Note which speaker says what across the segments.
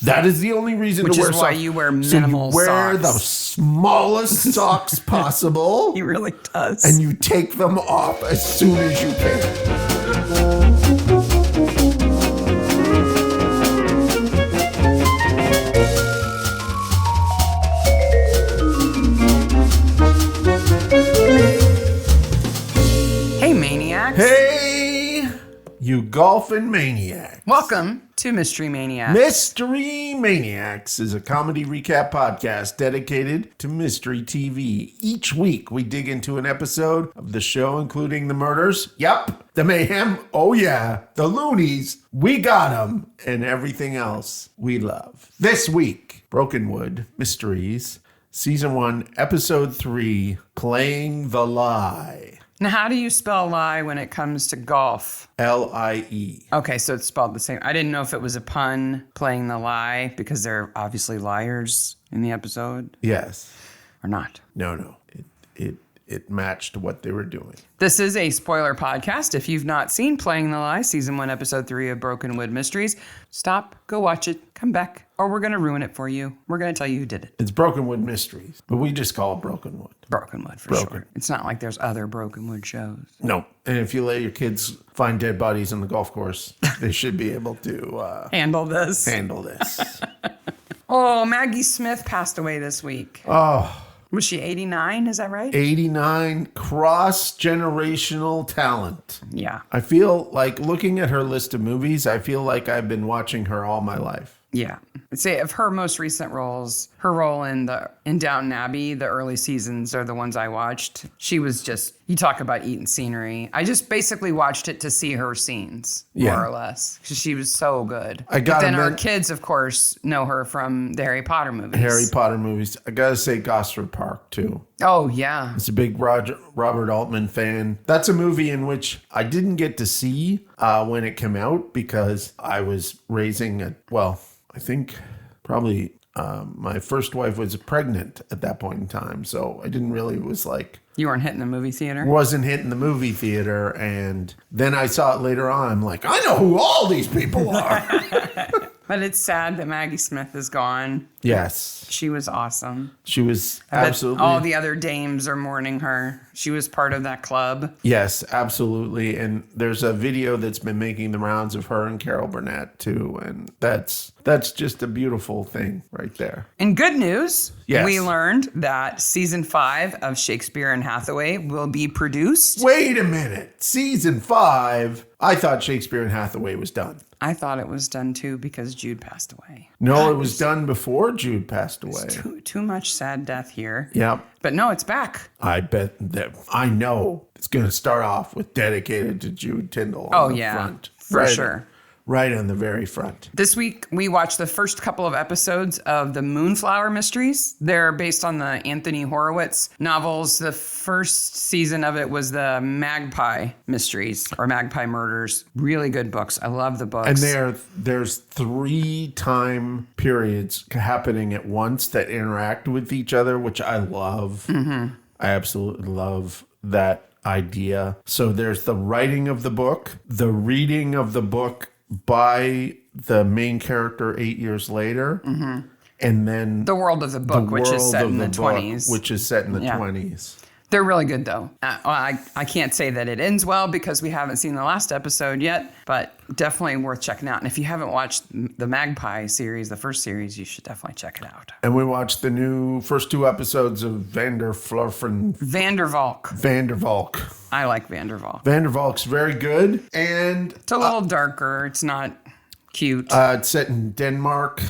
Speaker 1: That is the only reason
Speaker 2: Which
Speaker 1: to wear
Speaker 2: is
Speaker 1: socks.
Speaker 2: why you wear minimal
Speaker 1: so you wear
Speaker 2: socks.
Speaker 1: the smallest socks possible.
Speaker 2: He really does.
Speaker 1: And you take them off as soon as you can.
Speaker 2: Hey, Maniacs.
Speaker 1: Hey, you golfing maniac.
Speaker 2: Welcome to Mystery Maniac.
Speaker 1: Mystery Maniacs is a comedy recap podcast dedicated to mystery TV. Each week, we dig into an episode of the show, including the murders. Yup, the mayhem. Oh, yeah, the loonies. We got them. And everything else we love. This week, Brokenwood Mysteries, Season 1, Episode 3, Playing the Lie.
Speaker 2: Now, how do you spell lie when it comes to golf?
Speaker 1: L-I-E.
Speaker 2: Okay, so it's spelled the same. I didn't know if it was a pun, playing the lie, because they're obviously liars in the episode,
Speaker 1: Yes.
Speaker 2: or not.
Speaker 1: No. It matched what they were doing.
Speaker 2: This is a spoiler podcast. If you've not seen Playing the Lie, Season 1, Episode 3 of Brokenwood Mysteries, stop, go watch it, come back, or we're going to ruin it for you. We're going to tell you who did it.
Speaker 1: It's Brokenwood Mysteries, but we just call it Brokenwood.
Speaker 2: Brokenwood, for sure. It's not like there's other Brokenwood shows.
Speaker 1: No. And if you let your kids find dead bodies on the golf course, they should be able to
Speaker 2: Handle this.
Speaker 1: handle this.
Speaker 2: Oh, Maggie Smith passed away this week.
Speaker 1: Oh,
Speaker 2: Was she 89? Is that right?
Speaker 1: 89 cross-generational talent.
Speaker 2: Yeah.
Speaker 1: I feel like looking at her list of movies, I feel like I've been watching her all my life.
Speaker 2: Yeah. I'd say of her most recent roles, her role in Downton Abbey, the early seasons are the ones I watched. She was just, you talk about eating scenery. I just basically watched it to see her scenes, more or less. Because she was so good. But then our kids, of course, know her from the Harry Potter movies.
Speaker 1: Harry Potter movies. I gotta say Gosford Park, too.
Speaker 2: Oh, yeah.
Speaker 1: It's a big Robert Altman fan. That's a movie in which I didn't get to see when it came out because I was raising I think probably my first wife was pregnant at that point in time. So I didn't really
Speaker 2: You weren't hitting the movie theater?
Speaker 1: wasn't hitting the movie theater. And then I saw it later on. I'm like, I know who all these people are.
Speaker 2: But it's sad that Maggie Smith is gone.
Speaker 1: Yes.
Speaker 2: She was awesome.
Speaker 1: She was
Speaker 2: I bet
Speaker 1: absolutely.
Speaker 2: all the other dames are mourning her. She was part of that club.
Speaker 1: Yes, absolutely. And there's a video that's been making the rounds of her and Carol Burnett too. And that's just a beautiful thing right there.
Speaker 2: In good news,
Speaker 1: Yes.
Speaker 2: we learned that season 5 of Shakespeare and Hathaway will be produced.
Speaker 1: Wait a minute. Season 5. I thought Shakespeare and Hathaway was done.
Speaker 2: I thought it was done too because Jude passed away.
Speaker 1: No, it was done before Jude passed away.
Speaker 2: Too much sad death here.
Speaker 1: Yep.
Speaker 2: But no, it's back.
Speaker 1: I bet that I know it's going to start off with dedicated to Jude Tyndall.
Speaker 2: Oh,
Speaker 1: on the
Speaker 2: yeah.
Speaker 1: front.
Speaker 2: For sure.
Speaker 1: Right on the very front.
Speaker 2: This week, we watched the first couple of episodes of the Moonflower Mysteries. They're based on the Anthony Horowitz novels. The first season of it was the Magpie Mysteries or Magpie Murders. Really good books. I love the books.
Speaker 1: And there's 3 time periods happening at once that interact with each other, which I love. Mm-hmm. I absolutely love that idea. So there's the writing of the book, the reading of the book by the main character 8 years later, and then
Speaker 2: the world of the book, which is set in the 20s.
Speaker 1: Which is set in the 20s.
Speaker 2: They're really good, though. I can't say that it ends well because we haven't seen the last episode yet, but definitely worth checking out. And if you haven't watched the Magpie series, the first series, you should definitely check it out.
Speaker 1: And we watched the new first 2 episodes of Vandervalk.
Speaker 2: I like Vandervalk.
Speaker 1: Vandervalk's very good. And
Speaker 2: It's a little darker. It's not cute.
Speaker 1: it's set in Denmark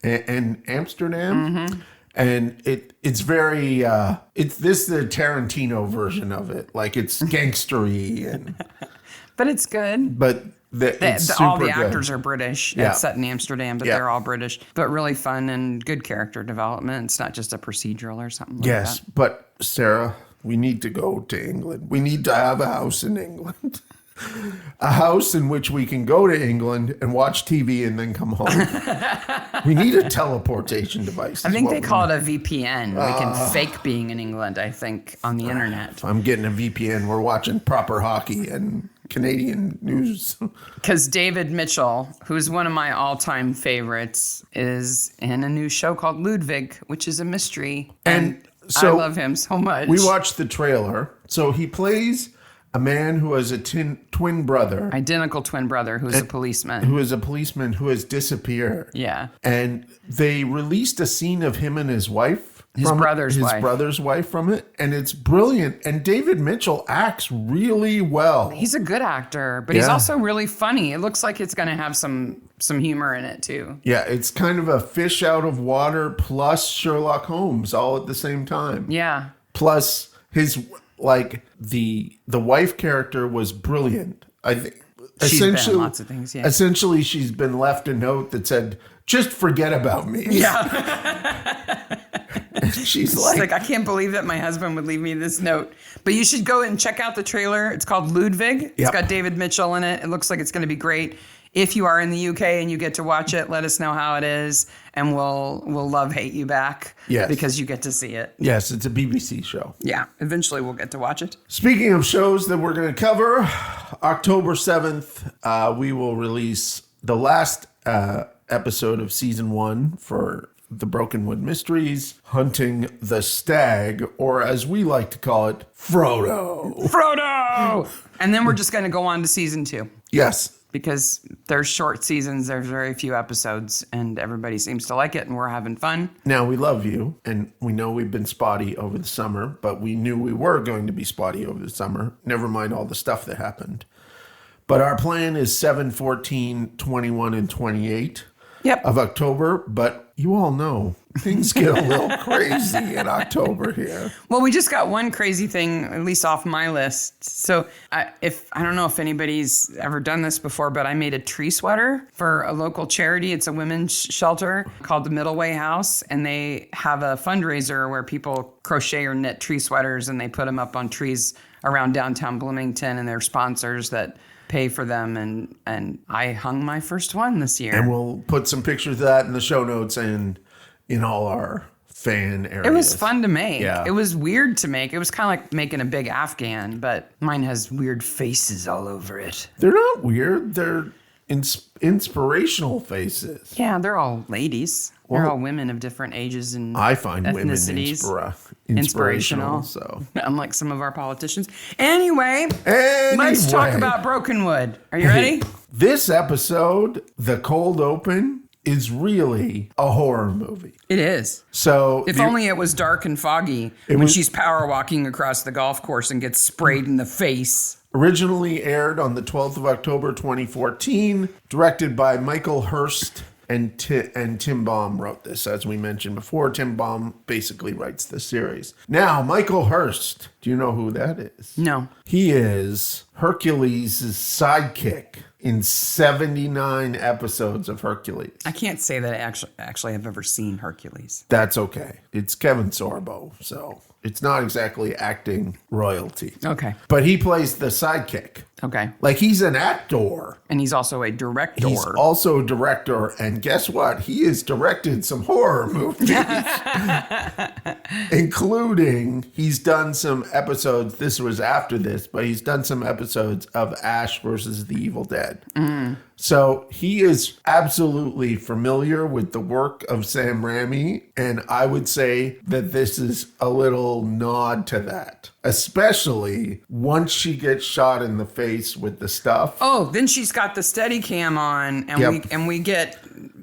Speaker 1: and Amsterdam. And it's very it's the Tarantino version of it. Like it's gangstery and
Speaker 2: but it's good.
Speaker 1: but it's super
Speaker 2: all the
Speaker 1: good.
Speaker 2: actors are British.
Speaker 1: Yeah.
Speaker 2: It's set in Amsterdam, but they're all British. But really fun and good character development. It's not just a procedural or something like
Speaker 1: Yes,
Speaker 2: that.
Speaker 1: but Sarah, we need to go to England. We need to have a house in England. A house in which we can go to England and watch TV and then come home. We need a teleportation device.
Speaker 2: I think they call it a VPN. We can fake being in England, I think, on the internet.
Speaker 1: If I'm getting a VPN, we're watching proper hockey and Canadian news.
Speaker 2: Because David Mitchell, who's one of my all-time favorites, is in a new show called Ludwig, which is a mystery. And so I love him so much.
Speaker 1: We watched the trailer. So he plays a man who has a twin brother.
Speaker 2: Identical twin brother who's a policeman.
Speaker 1: Who is a policeman who has disappeared.
Speaker 2: Yeah.
Speaker 1: And they released a scene of him and his wife.
Speaker 2: His brother's
Speaker 1: wife from it. And it's brilliant. And David Mitchell acts really well.
Speaker 2: He's a good actor, but he's also really funny. It looks like it's going to have some humor in it, too.
Speaker 1: Yeah, it's kind of a fish out of water plus Sherlock Holmes all at the same time.
Speaker 2: Yeah.
Speaker 1: Plus his... Like the wife character was brilliant. I think
Speaker 2: she's been in lots of things. Yeah.
Speaker 1: Essentially, she's been left a note that said, "Just forget about me."
Speaker 2: Yeah.
Speaker 1: She's
Speaker 2: like, I can't believe that my husband would leave me this note. But you should go and check out the trailer. It's called Ludwig. It's got David Mitchell in it. It looks like it's going to be great. If you are in the UK and you get to watch it, let us know how it is, and we'll love hate you back.
Speaker 1: Yes.
Speaker 2: Because you get to see it.
Speaker 1: Yes, it's a BBC show.
Speaker 2: Yeah, eventually we'll get to watch it.
Speaker 1: Speaking of shows that we're going to cover, October 7th, we will release the last episode of season 1 for the Brokenwood Mysteries, Hunting the Stag, or as we like to call it, Frodo.
Speaker 2: And then we're just going to go on to season 2.
Speaker 1: Yes.
Speaker 2: Because there's short seasons, there's very few episodes, and everybody seems to like it, and we're having fun.
Speaker 1: Now, we love you, and we know we've been spotty over the summer, but we knew we were going to be spotty over the summer, never mind all the stuff that happened. But our plan is 7, 14, 21, and 28 of October, but you all know things get a little crazy in October here.
Speaker 2: Well, we just got one crazy thing, at least off my list. So I don't know if anybody's ever done this before, but I made a tree sweater for a local charity. It's a women's shelter called the Middle Way House, and they have a fundraiser where people crochet or knit tree sweaters, and they put them up on trees around downtown Bloomington, and they're sponsors that pay for them, and I hung my first one this year.
Speaker 1: And we'll put some pictures of that in the show notes and in all our fan areas.
Speaker 2: It was fun to make.
Speaker 1: Yeah.
Speaker 2: It was weird to make. It was kind of like making a big Afghan, but mine has weird faces all over it.
Speaker 1: They're not weird. They're inspirational faces.
Speaker 2: Yeah, they're all ladies. They're all women of different ages and
Speaker 1: I find
Speaker 2: ethnicities.
Speaker 1: women inspirational. So,
Speaker 2: unlike some of our politicians. Anyway, let's talk about Brokenwood. Are you ready?
Speaker 1: This episode, the cold open, is really a horror movie.
Speaker 2: It is.
Speaker 1: So
Speaker 2: if only it was dark and foggy when she's power walking across the golf course and gets sprayed in the face.
Speaker 1: Originally aired on the 12th of October, 2014, directed by Michael Hurst, and Tim Baum wrote this. As we mentioned before, Tim Baum basically writes the series. Now, Michael Hurst, do you know who that is?
Speaker 2: No.
Speaker 1: He is Hercules' sidekick in 79 episodes of Hercules.
Speaker 2: I can't say that I actually have ever seen Hercules.
Speaker 1: That's okay. It's Kevin Sorbo, so it's not exactly acting royalty.
Speaker 2: Okay.
Speaker 1: But he plays the sidekick.
Speaker 2: Okay.
Speaker 1: Like, he's an actor.
Speaker 2: And he's also a director.
Speaker 1: He's also a director. And guess what? He has directed some horror movies. Including, he's done some episodes, this was after this, but he's done some episodes of Ash versus the Evil Dead. Mm. So he is absolutely familiar with the work of Sam Raimi. And I would say that this is a little nod to that. Especially once she gets shot in the face with the stuff.
Speaker 2: Oh, then she's got the steady cam on, and we get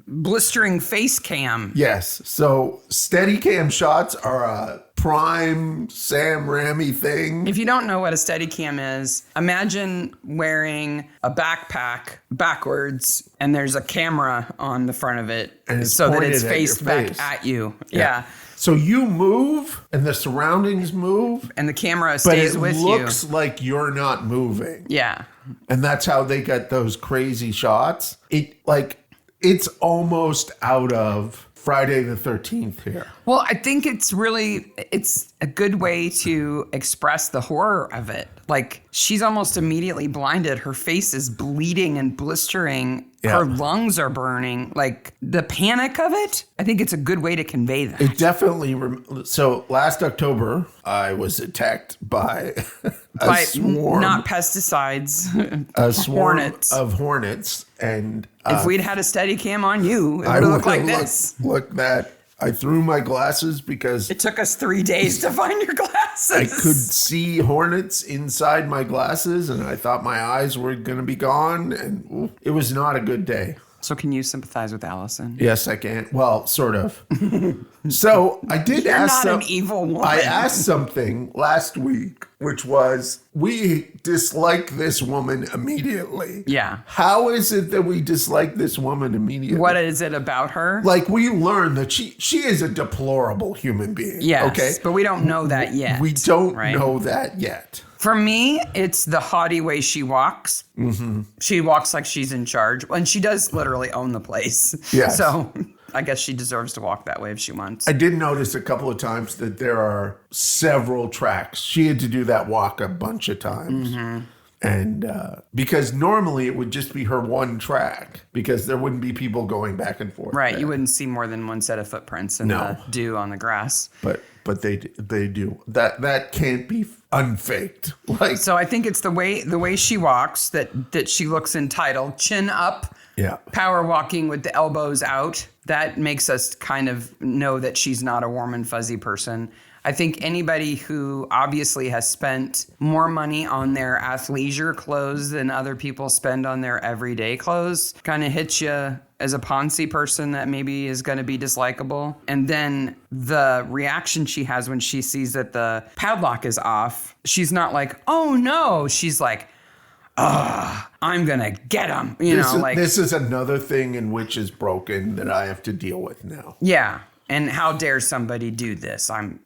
Speaker 2: blistering face cam.
Speaker 1: Yes. So steady cam shots are a prime Sam Raimi thing.
Speaker 2: If you don't know what a steady cam is, imagine wearing a backpack backwards and there's a camera on the front of it so that it's faced back at you. Yeah.
Speaker 1: So you move and the surroundings move.
Speaker 2: And the camera stays with you.
Speaker 1: But it looks like you're not moving.
Speaker 2: Yeah.
Speaker 1: And that's how they get those crazy shots. It's almost out of Friday the 13th here.
Speaker 2: Well, I think it's a good way to express the horror of it. Like, she's almost immediately blinded. Her face is bleeding and blistering. Yeah. Her lungs are burning. Like, the panic of it, I think it's a good way to convey that.
Speaker 1: It definitely... So, last October, I was attacked by
Speaker 2: not pesticides,
Speaker 1: a swarm
Speaker 2: hornets.
Speaker 1: of hornets. And
Speaker 2: if we'd had a steady cam on you, it would have looked like this.
Speaker 1: Look that. I threw my glasses because
Speaker 2: it took us 3 days to find your glasses.
Speaker 1: I could see hornets inside my glasses, and I thought my eyes were going to be gone, and it was not a good day.
Speaker 2: So can you sympathize with Allison?
Speaker 1: Yes, I can. Well, sort of. So I did
Speaker 2: You're
Speaker 1: ask.
Speaker 2: Not an evil woman.
Speaker 1: I asked something last week, which was, we dislike this woman immediately.
Speaker 2: Yeah.
Speaker 1: How is it that we dislike this woman immediately?
Speaker 2: What is it about her?
Speaker 1: Like, we learn that she is a deplorable human being.
Speaker 2: Yes,
Speaker 1: okay?
Speaker 2: but we don't know that yet.
Speaker 1: We don't know that yet.
Speaker 2: For me, it's the haughty way she walks. Mm-hmm. She walks like she's in charge. And she does literally own the place.
Speaker 1: Yes.
Speaker 2: So I guess she deserves to walk that way if she wants.
Speaker 1: I did notice a couple of times that there are several tracks. She had to do that walk a bunch of times. Mm-hmm. And because normally it would just be her one track, because there wouldn't be people going back and forth.
Speaker 2: Right.
Speaker 1: there.
Speaker 2: You wouldn't see more than one set of footprints in the dew on the grass.
Speaker 1: But they do. That can't be unfaked. Like,
Speaker 2: so I think it's the way she walks that she looks entitled, chin up, power walking with the elbows out. That makes us kind of know that she's not a warm and fuzzy person. I think anybody who obviously has spent more money on their athleisure clothes than other people spend on their everyday clothes kind of hits you as a Ponzi person that maybe is going to be dislikable. And then the reaction she has when she sees that the padlock is off, she's not like, oh no, she's like, I'm going to get him. This
Speaker 1: is another thing in which is broken that I have to deal with now.
Speaker 2: Yeah. And how dare somebody do this? And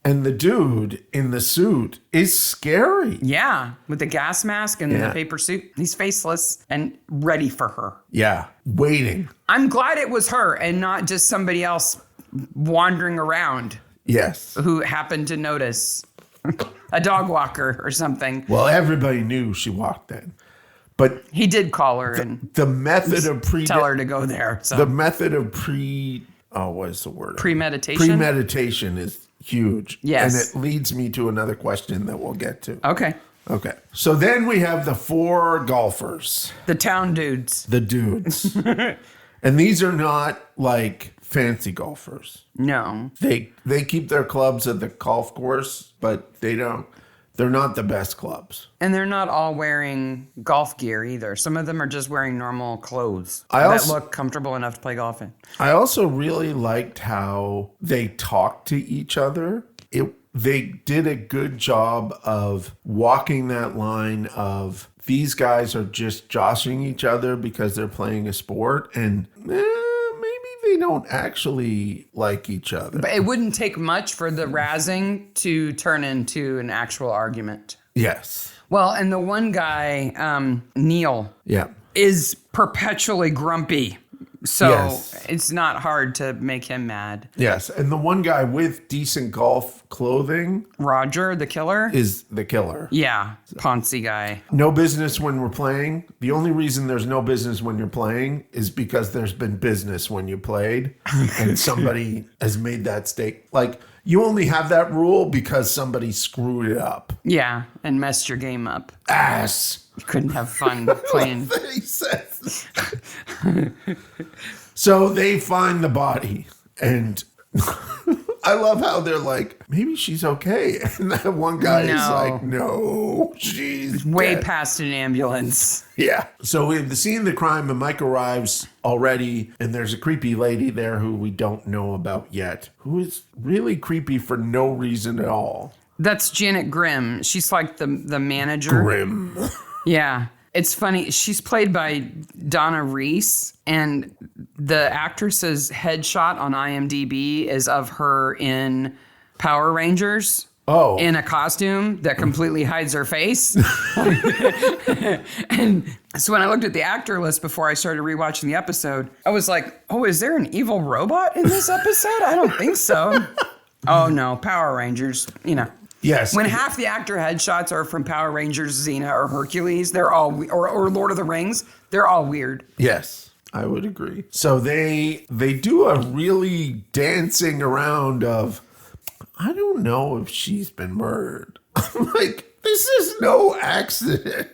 Speaker 1: the dude in the suit is scary.
Speaker 2: Yeah, with the gas mask and the paper suit. He's faceless and ready for her.
Speaker 1: Yeah, waiting.
Speaker 2: I'm glad it was her and not just somebody else wandering around.
Speaker 1: Yes.
Speaker 2: Who happened to notice a dog walker or something.
Speaker 1: Well, everybody knew she walked then. But
Speaker 2: he did call her and
Speaker 1: the method of
Speaker 2: tell her to go there. So.
Speaker 1: The method of what is the word?
Speaker 2: Premeditation?
Speaker 1: Premeditation is huge.
Speaker 2: Yes.
Speaker 1: And it leads me to another question that we'll get to.
Speaker 2: Okay.
Speaker 1: So then we have the 4 golfers.
Speaker 2: The town dudes.
Speaker 1: The dudes. And these are not like fancy golfers.
Speaker 2: No.
Speaker 1: They keep their clubs at the golf course, but they're not the best clubs.
Speaker 2: And they're not all wearing golf gear either. Some of them are just wearing normal clothes that look comfortable enough to play golf in.
Speaker 1: I also really liked how they talked to each other. They did a good job of walking that line of these guys are just joshing each other because they're playing a sport, and maybe they don't actually like each other.
Speaker 2: But it wouldn't take much for the razzing to turn into an actual argument.
Speaker 1: Yes.
Speaker 2: Well, and the one guy, Neil, is perpetually grumpy. So it's not hard to make him mad.
Speaker 1: Yes. And the one guy with decent golf clothing,
Speaker 2: Roger, the killer,
Speaker 1: is the killer.
Speaker 2: Yeah. Ponzi guy.
Speaker 1: No business when we're playing. The only reason there's no business when you're playing is because there's been business when you played and somebody has made that stake. Like, you only have that rule because somebody screwed it up.
Speaker 2: Yeah. And messed your game up.
Speaker 1: Ass.
Speaker 2: You couldn't have fun playing.
Speaker 1: He says. So they find the body, and I love how they're like, maybe she's okay. And that one guy is like, no, she's
Speaker 2: way
Speaker 1: dead.
Speaker 2: past an ambulance.
Speaker 1: Yeah. So we have the scene of the crime, and Mike arrives already, and there's a creepy lady there who we don't know about yet, who is really creepy for no reason at all.
Speaker 2: That's Janet Grimm. She's like the manager.
Speaker 1: Grimm.
Speaker 2: Yeah. It's funny. She's played by Donna Reese, and the actress's headshot on IMDb is of her in Power Rangers.
Speaker 1: Oh.
Speaker 2: In a costume that completely hides her face. And so when I looked at the actor list before I started rewatching the episode, I was like, oh, is there an evil robot in this episode? I don't think so. Oh, no. Power Rangers,
Speaker 1: Yes.
Speaker 2: When half the actor headshots are from Power Rangers, Xena, or Hercules, they're all, or Lord of the Rings, they're all weird.
Speaker 1: Yes, I would agree. So they do a really dancing around of, I don't know if she's been murdered. Like, This is no accident.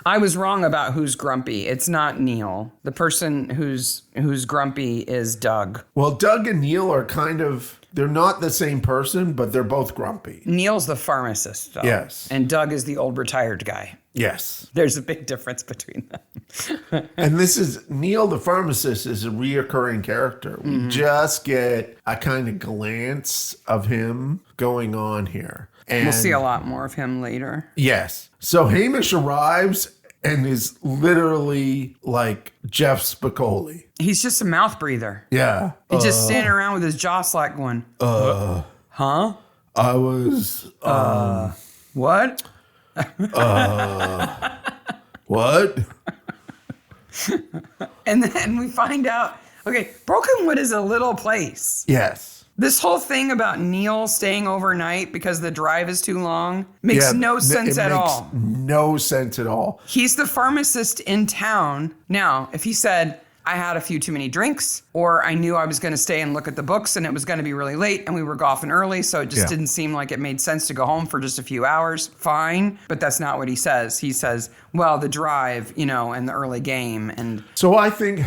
Speaker 2: I was wrong about who's grumpy. It's not Neil. The person who's grumpy is Doug.
Speaker 1: Well, Doug and Neil are they're not the same person, but they're both grumpy.
Speaker 2: Neil's the pharmacist, though.
Speaker 1: Yes.
Speaker 2: And Doug is the old retired guy.
Speaker 1: Yes.
Speaker 2: There's a big difference between them.
Speaker 1: And Neil the pharmacist is a reoccurring character. We just get a kind of glance of him going on here. And
Speaker 2: We'll see a lot more of him later.
Speaker 1: yes. So Hamish arrives and is literally like Jeff Spicoli.
Speaker 2: He's just a mouth breather.
Speaker 1: Yeah.
Speaker 2: He's just standing around with his jaw slack going, huh?
Speaker 1: I was,
Speaker 2: What?
Speaker 1: what?
Speaker 2: And then we find out, okay, Brokenwood is a little place.
Speaker 1: Yes.
Speaker 2: This whole thing about Neil staying overnight because the drive is too long makes no sense at all.
Speaker 1: No sense at all.
Speaker 2: He's the pharmacist in town. Now, if he said, I had a few too many drinks, or I knew I was going to stay and look at the books and it was going to be really late and we were golfing early, so it just didn't seem like it made sense to go home for just a few hours, fine. But that's not what he says. He says, well, the drive, and the early game. And
Speaker 1: So I think,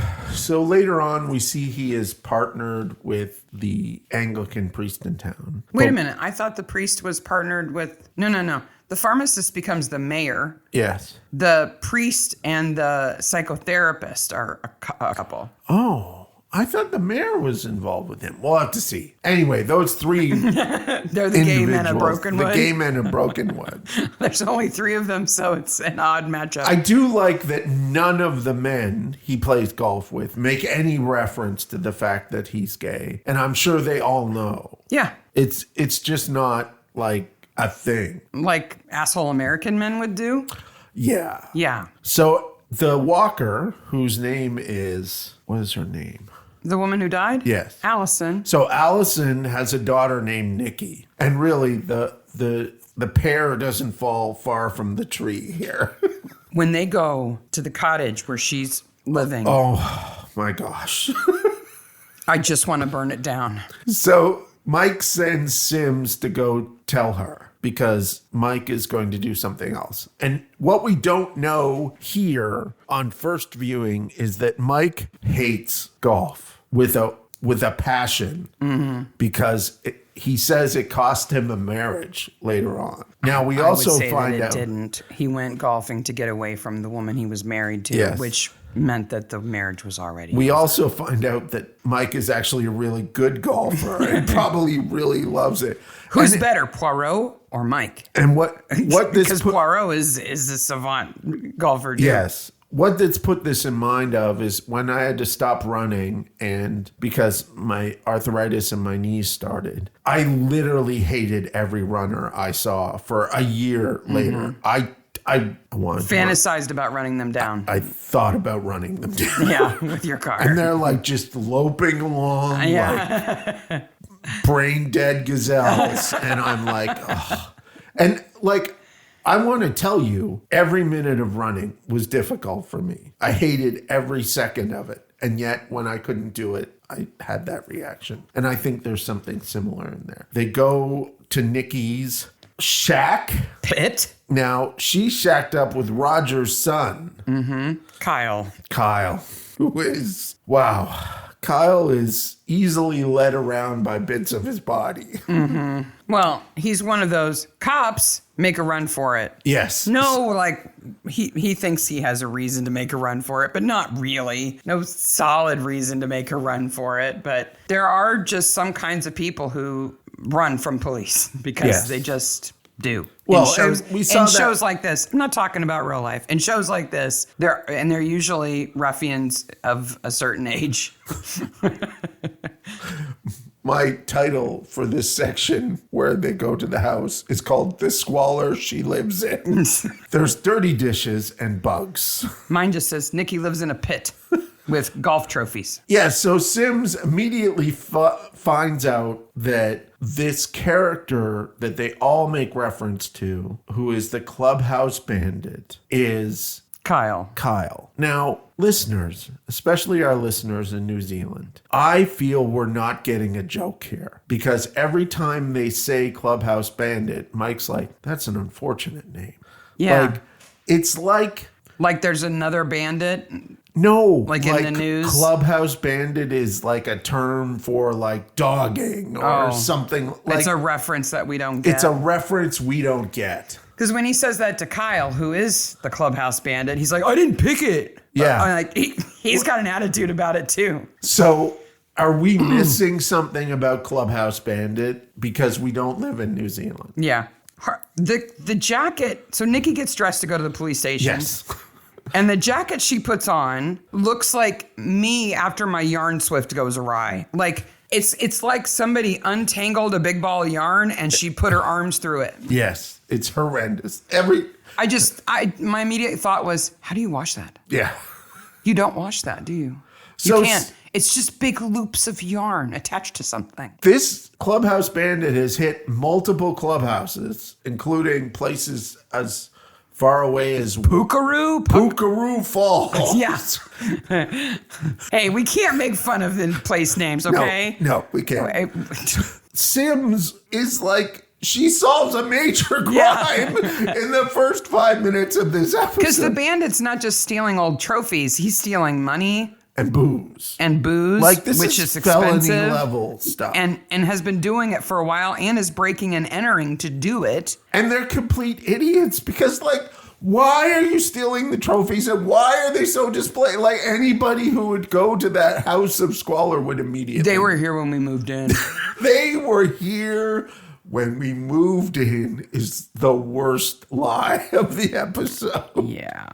Speaker 1: later on we see he is partnered with the Anglican priest in town.
Speaker 2: wait a minute. I thought the priest was partnered with, no. The pharmacist becomes the mayor.
Speaker 1: Yes.
Speaker 2: The priest and the psychotherapist are a couple.
Speaker 1: Oh, I thought the mayor was involved with him. We'll have to see. Anyway, those three
Speaker 2: They're the gay men of Brokenwood.
Speaker 1: The gay men of Brokenwood.
Speaker 2: There's only 3 of them, so it's an odd matchup.
Speaker 1: I do like that none of the men he plays golf with make any reference to the fact that he's gay. And I'm sure they all know.
Speaker 2: Yeah.
Speaker 1: It's just not like a thing.
Speaker 2: Like asshole American men would do?
Speaker 1: Yeah.
Speaker 2: Yeah.
Speaker 1: So the walker, whose name is, what is her name?
Speaker 2: The woman who died?
Speaker 1: Yes.
Speaker 2: Allison.
Speaker 1: So Allison has a daughter named Nikki. And really the pear doesn't fall far from the tree here.
Speaker 2: When they go to the cottage where she's living,
Speaker 1: Oh my gosh.
Speaker 2: I just want to burn it down.
Speaker 1: So Mike sends Sims to go tell her because Mike is going to do something else. And what we don't know here on first viewing is that Mike hates golf with a passion because he says it cost him a marriage later on. Now we also find out
Speaker 2: it didn't. He went golfing to get away from the woman he was married to,
Speaker 1: Yes.
Speaker 2: which meant that the marriage was already.
Speaker 1: We also find out that Mike is actually a really good golfer and probably really loves it.
Speaker 2: Who's better, Poirot or Mike?
Speaker 1: And what this
Speaker 2: Because Poirot is a savant golfer too.
Speaker 1: Yes. What that's put this in mind of is when I had to stop running and because my arthritis in my knees started, I literally hated every runner I saw for a year later. I wanted
Speaker 2: Fantasized about running them down.
Speaker 1: I thought about running them down.
Speaker 2: Yeah, with your car.
Speaker 1: And they're like just loping along like brain dead gazelles. And I'm like, oh. And like, I want to tell you, every minute of running was difficult for me. I hated every second of it. And yet when I couldn't do it, I had that reaction. And I think there's something similar in there. They go to Nikki's shack.
Speaker 2: Pit?
Speaker 1: Now, she's shacked up with Roger's son.
Speaker 2: Kyle,
Speaker 1: Who is, wow. Kyle is easily led around by bits of his body.
Speaker 2: Well, he's one of those cops make a run for it.
Speaker 1: Yes.
Speaker 2: No, like he thinks he has a reason to make a run for it, but not really. No solid reason to make a run for it. But there are just some kinds of people who run from police because they just do.
Speaker 1: Well,
Speaker 2: in shows,
Speaker 1: and we saw that-
Speaker 2: shows like this. I'm not talking about real life. In shows like this, they're usually ruffians of a certain age.
Speaker 1: My title for this section where they go to the house is called The Squalor She Lives In. There's dirty dishes and bugs.
Speaker 2: Mine just says Nikki lives in a pit with golf trophies.
Speaker 1: Yeah, so Sims immediately finds out that this character that they all make reference to, who is the clubhouse bandit, is Kyle. Now, listeners, especially our listeners in New Zealand, I feel we're not getting a joke here because every time they say Clubhouse Bandit, Mike's like, that's an unfortunate name.
Speaker 2: Yeah.
Speaker 1: Like, it's like
Speaker 2: there's another bandit.
Speaker 1: No,
Speaker 2: like in the news.
Speaker 1: Clubhouse Bandit is like a term for like dogging or something. Like,
Speaker 2: it's a reference that we don't get.
Speaker 1: It's a reference we don't get.
Speaker 2: Because when he says that to Kyle, who is the Clubhouse Bandit, he's like, I didn't pick it.
Speaker 1: Yeah.
Speaker 2: Like he's got an attitude about it too.
Speaker 1: So are we missing something about Clubhouse Bandit because we don't live in New Zealand?
Speaker 2: Yeah. The jacket, so Nikki gets dressed to go to the police station.
Speaker 1: Yes.
Speaker 2: And the jacket she puts on looks like me after my yarn swift goes awry. Like it's like somebody untangled a big ball of yarn and she put her arms through it.
Speaker 1: Yes, it's horrendous.
Speaker 2: My immediate thought was, how do you wash that?
Speaker 1: Yeah.
Speaker 2: You don't wash that, do you?
Speaker 1: So
Speaker 2: you can't. It's just big loops of yarn attached to something.
Speaker 1: This Clubhouse Bandit has hit multiple clubhouses, including places as far away as Pukaroo Falls.
Speaker 2: Yeah. Hey, we can't make fun of the place names, okay?
Speaker 1: No, we can't. Sims is like, she solves a major crime in the first 5 minutes of this episode.
Speaker 2: Because the bandit's not just stealing old trophies, he's stealing money.
Speaker 1: And booze.
Speaker 2: Like this which is expensive.
Speaker 1: Felony level stuff.
Speaker 2: And has been doing it for a while and is breaking and entering to do it.
Speaker 1: And they're complete idiots because, like, why are you stealing the trophies and why are they so displayed? Like, anybody who would go to that house of squalor would immediately.
Speaker 2: They were here when we moved in.
Speaker 1: They were here when we moved in is the worst lie of the episode.
Speaker 2: Yeah.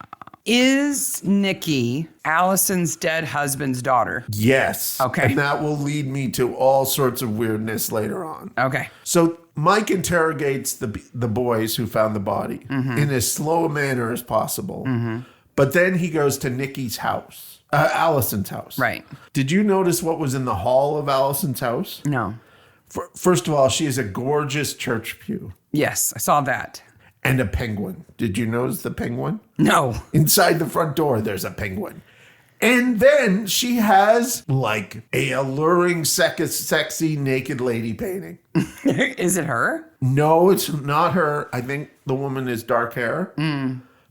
Speaker 2: Is Nikki Allison's dead husband's daughter?
Speaker 1: Yes.
Speaker 2: Okay.
Speaker 1: And that will lead me to all sorts of weirdness later on.
Speaker 2: Okay.
Speaker 1: So Mike interrogates the boys who found the body in as slow a manner as possible. But then he goes to Nikki's house, Allison's house.
Speaker 2: Right.
Speaker 1: Did you notice what was in the hall of Allison's house?
Speaker 2: No.
Speaker 1: First of all, she has a gorgeous church pew.
Speaker 2: Yes, I saw that.
Speaker 1: And a penguin. Did you notice the penguin?
Speaker 2: No.
Speaker 1: Inside the front door, there's a penguin. And then she has like a alluring, sexy naked lady painting.
Speaker 2: Is it her?
Speaker 1: No, it's not her. I think the woman is dark hair.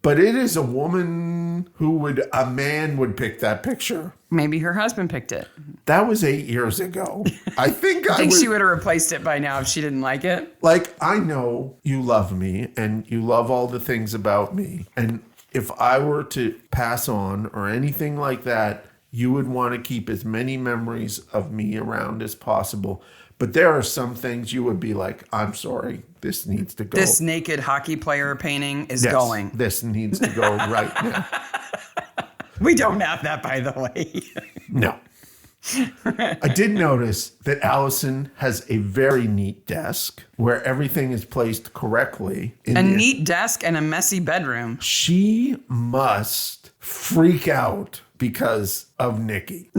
Speaker 1: But it is a woman a man would pick that picture.
Speaker 2: Maybe her husband picked it.
Speaker 1: That was 8 years ago. I think
Speaker 2: she would have replaced it by now if she didn't like it.
Speaker 1: Like, I know you love me and you love all the things about me. And if I were to pass on or anything like that, you would want to keep as many memories of me around as possible. But there are some things you would be like, I'm sorry, this needs to go.
Speaker 2: This naked hockey player painting is going.
Speaker 1: This needs to go right now.
Speaker 2: We don't have that, by the way.
Speaker 1: No. I did notice that Allison has a very neat desk where everything is placed correctly.
Speaker 2: Neat desk and a messy bedroom.
Speaker 1: She must freak out because of Nikki.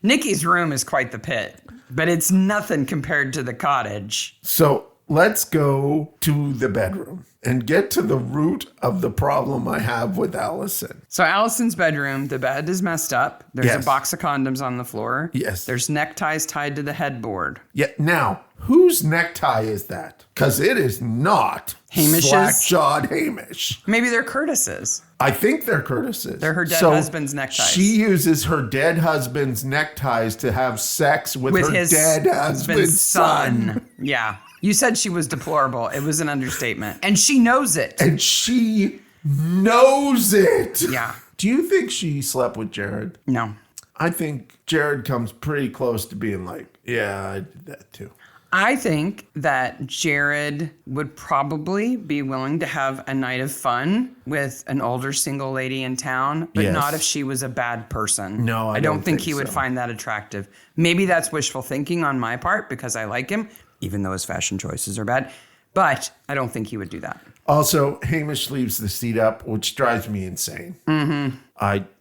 Speaker 2: Nikki's room is quite the pit, but it's nothing compared to the cottage.
Speaker 1: So let's go to the bedroom and get to the root of the problem I have with Allison.
Speaker 2: So Allison's bedroom, the bed is messed up. There's a box of condoms on the floor.
Speaker 1: Yes.
Speaker 2: There's neckties tied to the headboard.
Speaker 1: Yeah. Now, whose necktie is that? Because it is not
Speaker 2: Hamish's.
Speaker 1: Slack-jawed Hamish.
Speaker 2: Maybe they're Curtis's.
Speaker 1: I think they're Curtis's.
Speaker 2: They're her dead husband's neckties.
Speaker 1: She uses her dead husband's neckties to have sex with her
Speaker 2: his
Speaker 1: dead husband's son.
Speaker 2: Yeah. You said she was deplorable. It was an understatement. And she knows it.
Speaker 1: And she knows it.
Speaker 2: Yeah.
Speaker 1: Do you think she slept with Jared?
Speaker 2: No.
Speaker 1: I think Jared comes pretty close to being like, yeah, I did that too.
Speaker 2: I think that Jared would probably be willing to have a night of fun with an older single lady in town, but not if she was a bad person.
Speaker 1: No,
Speaker 2: I don't think he would find that attractive. Maybe that's wishful thinking on my part because I like him, even though his fashion choices are bad. But I don't think he would do that.
Speaker 1: Also, Hamish leaves the seat up, which drives me insane.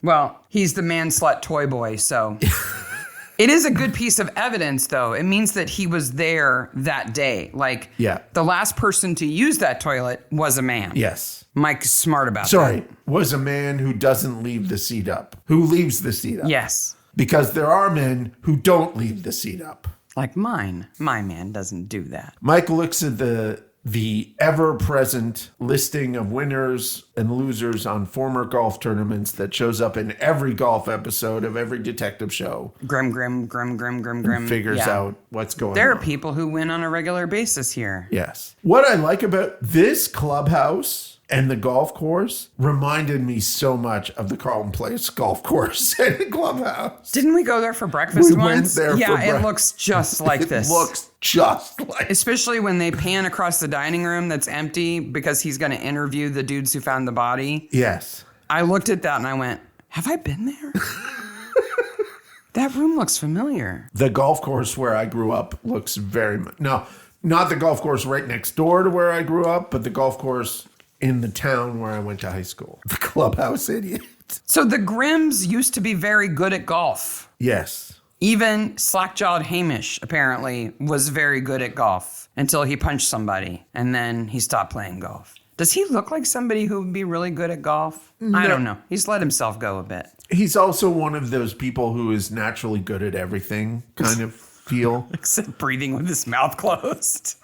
Speaker 2: Well, he's the man slut toy boy, so It is a good piece of evidence, though. It means that he was there that day. Like, the last person to use that toilet was a man.
Speaker 1: Yes.
Speaker 2: Mike's smart about that.
Speaker 1: Sorry, was a man who doesn't leave the seat up. Who leaves the seat up.
Speaker 2: Yes.
Speaker 1: Because there are men who don't leave the seat up.
Speaker 2: Like mine. My man doesn't do that.
Speaker 1: Mike looks at the ever-present listing of winners and losers on former golf tournaments that shows up in every golf episode of every detective show.
Speaker 2: Grim.
Speaker 1: Figures out what's going on.
Speaker 2: There are people who win on a regular basis here.
Speaker 1: Yes. What I like about this clubhouse and the golf course reminded me so much of the Carlton Place golf course and the clubhouse.
Speaker 2: Didn't we go there for breakfast
Speaker 1: we
Speaker 2: once?
Speaker 1: Went there
Speaker 2: yeah,
Speaker 1: for
Speaker 2: it looks just like this.
Speaker 1: It looks just like.
Speaker 2: Especially when they pan across the dining room that's empty because he's going to interview the dudes who found the body.
Speaker 1: Yes.
Speaker 2: I looked at that and I went, have I been there? That room looks familiar.
Speaker 1: The golf course where I grew up looks very much. No, not the golf course right next door to where I grew up, but the golf course in the town where I went to high school. The clubhouse idiot.
Speaker 2: So the Grimms used to be very good at golf.
Speaker 1: Yes.
Speaker 2: Even slack-jawed Hamish, apparently, was very good at golf until he punched somebody, and then he stopped playing golf. Does he look like somebody who would be really good at golf? No. I don't know. He's let himself go a bit.
Speaker 1: He's also one of those people who is naturally good at everything, kind of feel.
Speaker 2: Except breathing with his mouth closed.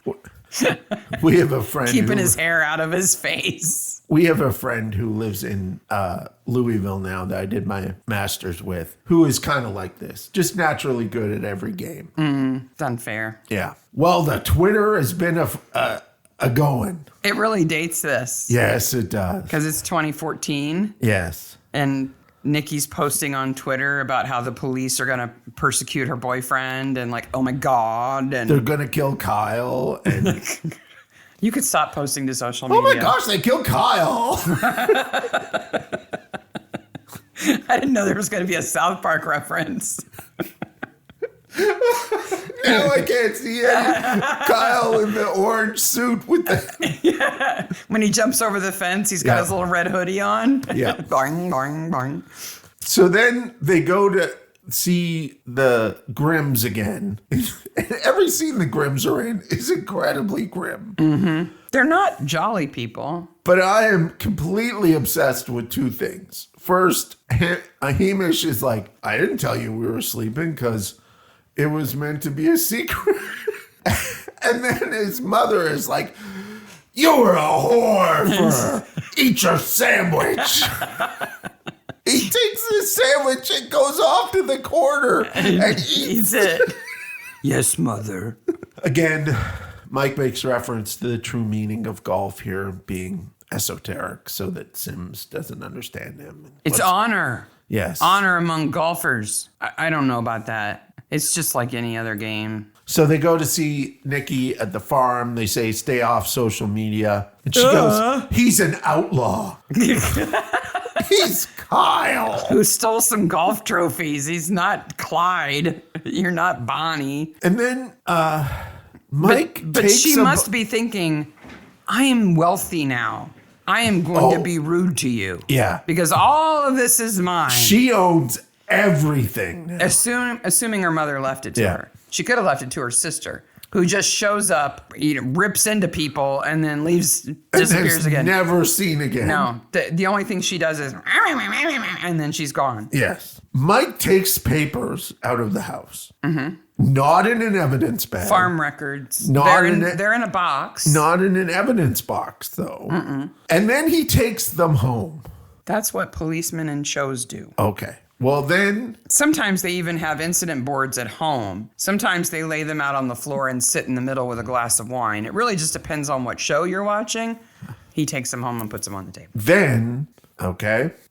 Speaker 1: We have a friend
Speaker 2: keeping his hair out of his face.
Speaker 1: We have a friend who lives in Louisville now that I did my master's with, who is kind of like this, just naturally good at every game.
Speaker 2: It's unfair.
Speaker 1: Yeah. Well, the Twitter has been a going.
Speaker 2: It really dates this.
Speaker 1: Yes, it does.
Speaker 2: Because it's 2014.
Speaker 1: Yes.
Speaker 2: And Nikki's posting on Twitter about how the police are going to persecute her boyfriend and like, oh my God. And
Speaker 1: they're going to kill Kyle. And
Speaker 2: you could stop posting to social media.
Speaker 1: Oh my gosh, they killed Kyle.
Speaker 2: I didn't know there was going to be a South Park reference.
Speaker 1: Now I can't see it. Kyle in the orange suit with the...
Speaker 2: Yeah. When he jumps over the fence, he's got his little red hoodie on.
Speaker 1: Yeah.
Speaker 2: Boing, boing, boing.
Speaker 1: So then they go to see the Grimms again. Every scene the Grimms are in is incredibly grim.
Speaker 2: Mm-hmm. They're not jolly people.
Speaker 1: But I am completely obsessed with two things. First, Hamish is like, I didn't tell you we were sleeping because it was meant to be a secret. And then his mother is like, you were a whore for eat your sandwich. He takes the sandwich and goes off to the corner and eats
Speaker 2: it. Yes, mother.
Speaker 1: Again, Mike makes reference to the true meaning of golf here being esoteric so that Sims doesn't understand him.
Speaker 2: It's honor.
Speaker 1: Yes.
Speaker 2: Honor among golfers. I don't know about that. It's just like any other game.
Speaker 1: So they go to see Nikki at the farm. They say, stay off social media. And she goes, he's an outlaw. He's Kyle.
Speaker 2: Who stole some golf trophies. He's not Clyde. You're not Bonnie.
Speaker 1: And then Mike
Speaker 2: But she must be thinking, I am wealthy now. I am going to be rude to you.
Speaker 1: Yeah.
Speaker 2: Because all of this is mine.
Speaker 1: She owns everything now.
Speaker 2: Assuming her mother left it to her. She could have left it to her sister, who just shows up, rips into people, and then leaves, disappears again.
Speaker 1: Never seen again.
Speaker 2: No. The only thing she does is, and then she's gone.
Speaker 1: Yes. Mike takes papers out of the house. Mm-hmm. Not in an evidence bag.
Speaker 2: Farm records. They're in a box.
Speaker 1: Not in an evidence box, though. Mm-mm. And then he takes them home.
Speaker 2: That's what policemen in shows do.
Speaker 1: Okay. Well, then...
Speaker 2: Sometimes they even have incident boards at home. Sometimes they lay them out on the floor and sit in the middle with a glass of wine. It really just depends on what show you're watching. He takes them home and puts them on the table.
Speaker 1: Then,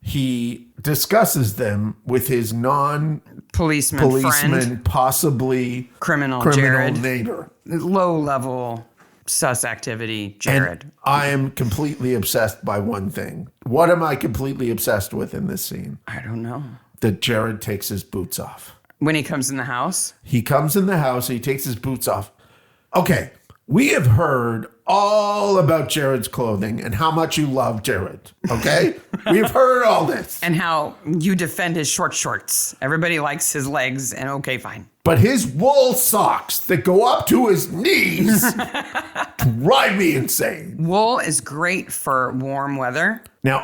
Speaker 1: he discusses them with his
Speaker 2: non-policeman friend.
Speaker 1: Possibly
Speaker 2: criminal Jared.
Speaker 1: neighbor.
Speaker 2: Low-level sus activity, Jared.
Speaker 1: And I am completely obsessed by one thing. What am I completely obsessed with in this scene?
Speaker 2: I don't know.
Speaker 1: That Jared takes his boots off.
Speaker 2: When he comes in the house?
Speaker 1: He comes in the house, he takes his boots off. Okay, We have heard all about Jared's clothing and how much you love Jared, okay? We've heard all this.
Speaker 2: And how you defend his short shorts. Everybody likes his legs, and okay, fine.
Speaker 1: But his wool socks that go up to his knees drive me insane.
Speaker 2: Wool is great for warm weather.
Speaker 1: Now,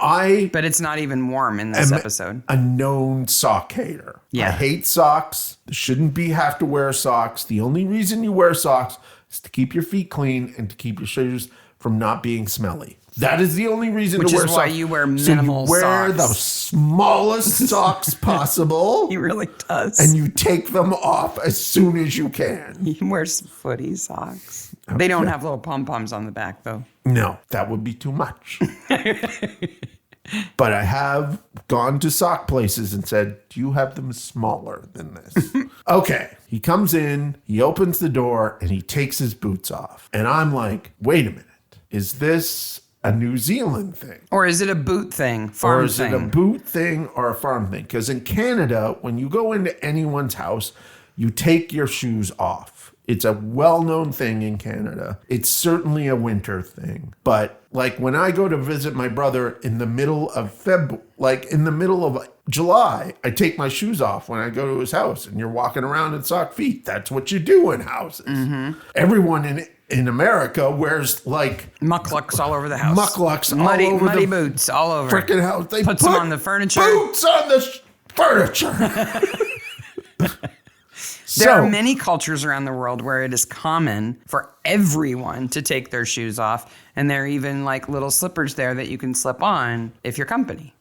Speaker 2: But it's not even warm in this episode.
Speaker 1: A known sock hater.
Speaker 2: Yeah.
Speaker 1: I hate socks. You shouldn't have to wear socks. The only reason you wear socks is to keep your feet clean and to keep your shoes from not being smelly. That is the only reason to wear socks.
Speaker 2: Which is why you wear minimal
Speaker 1: socks. So you wear the
Speaker 2: socks.
Speaker 1: smallest socks possible.
Speaker 2: He really does.
Speaker 1: And you take them off as soon as you can.
Speaker 2: He wears footy socks. Okay. They don't have little pom-poms on the back, though.
Speaker 1: No, that would be too much. But I have gone to sock places and said, do you have them smaller than this? Okay. He comes in, he opens the door, and he takes his boots off. And I'm like, wait a minute. Is this a New Zealand thing?
Speaker 2: Or is it a boot thing? Farm
Speaker 1: or is
Speaker 2: thing?
Speaker 1: It a boot thing or a farm thing? Because in Canada, when you go into anyone's house, you take your shoes off. It's a well-known thing in Canada. It's certainly a winter thing. But like when I go to visit my brother in the middle of in the middle of July, I take my shoes off when I go to his house, and you're walking around in sock feet. That's what you do in houses. Mm-hmm. Everyone in America wears like
Speaker 2: mucklucks all over the house.
Speaker 1: Mucklucks all over
Speaker 2: muddy boots all over.
Speaker 1: Freaking house. They
Speaker 2: put them on the furniture.
Speaker 1: Boots on the furniture.
Speaker 2: There are many cultures around the world where it is common for everyone to take their shoes off, and there are even like little slippers there that you can slip on if you're company.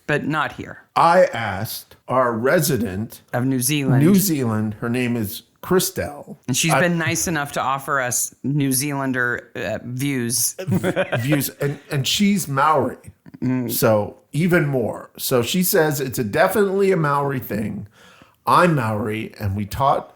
Speaker 2: But not here.
Speaker 1: I asked our resident
Speaker 2: of New Zealand.
Speaker 1: Her name is Christelle.
Speaker 2: And she's been nice enough to offer us New Zealander views.
Speaker 1: And she's Maori. So even more. So she says it's definitely a Maori thing. I'm Maori, and we're taught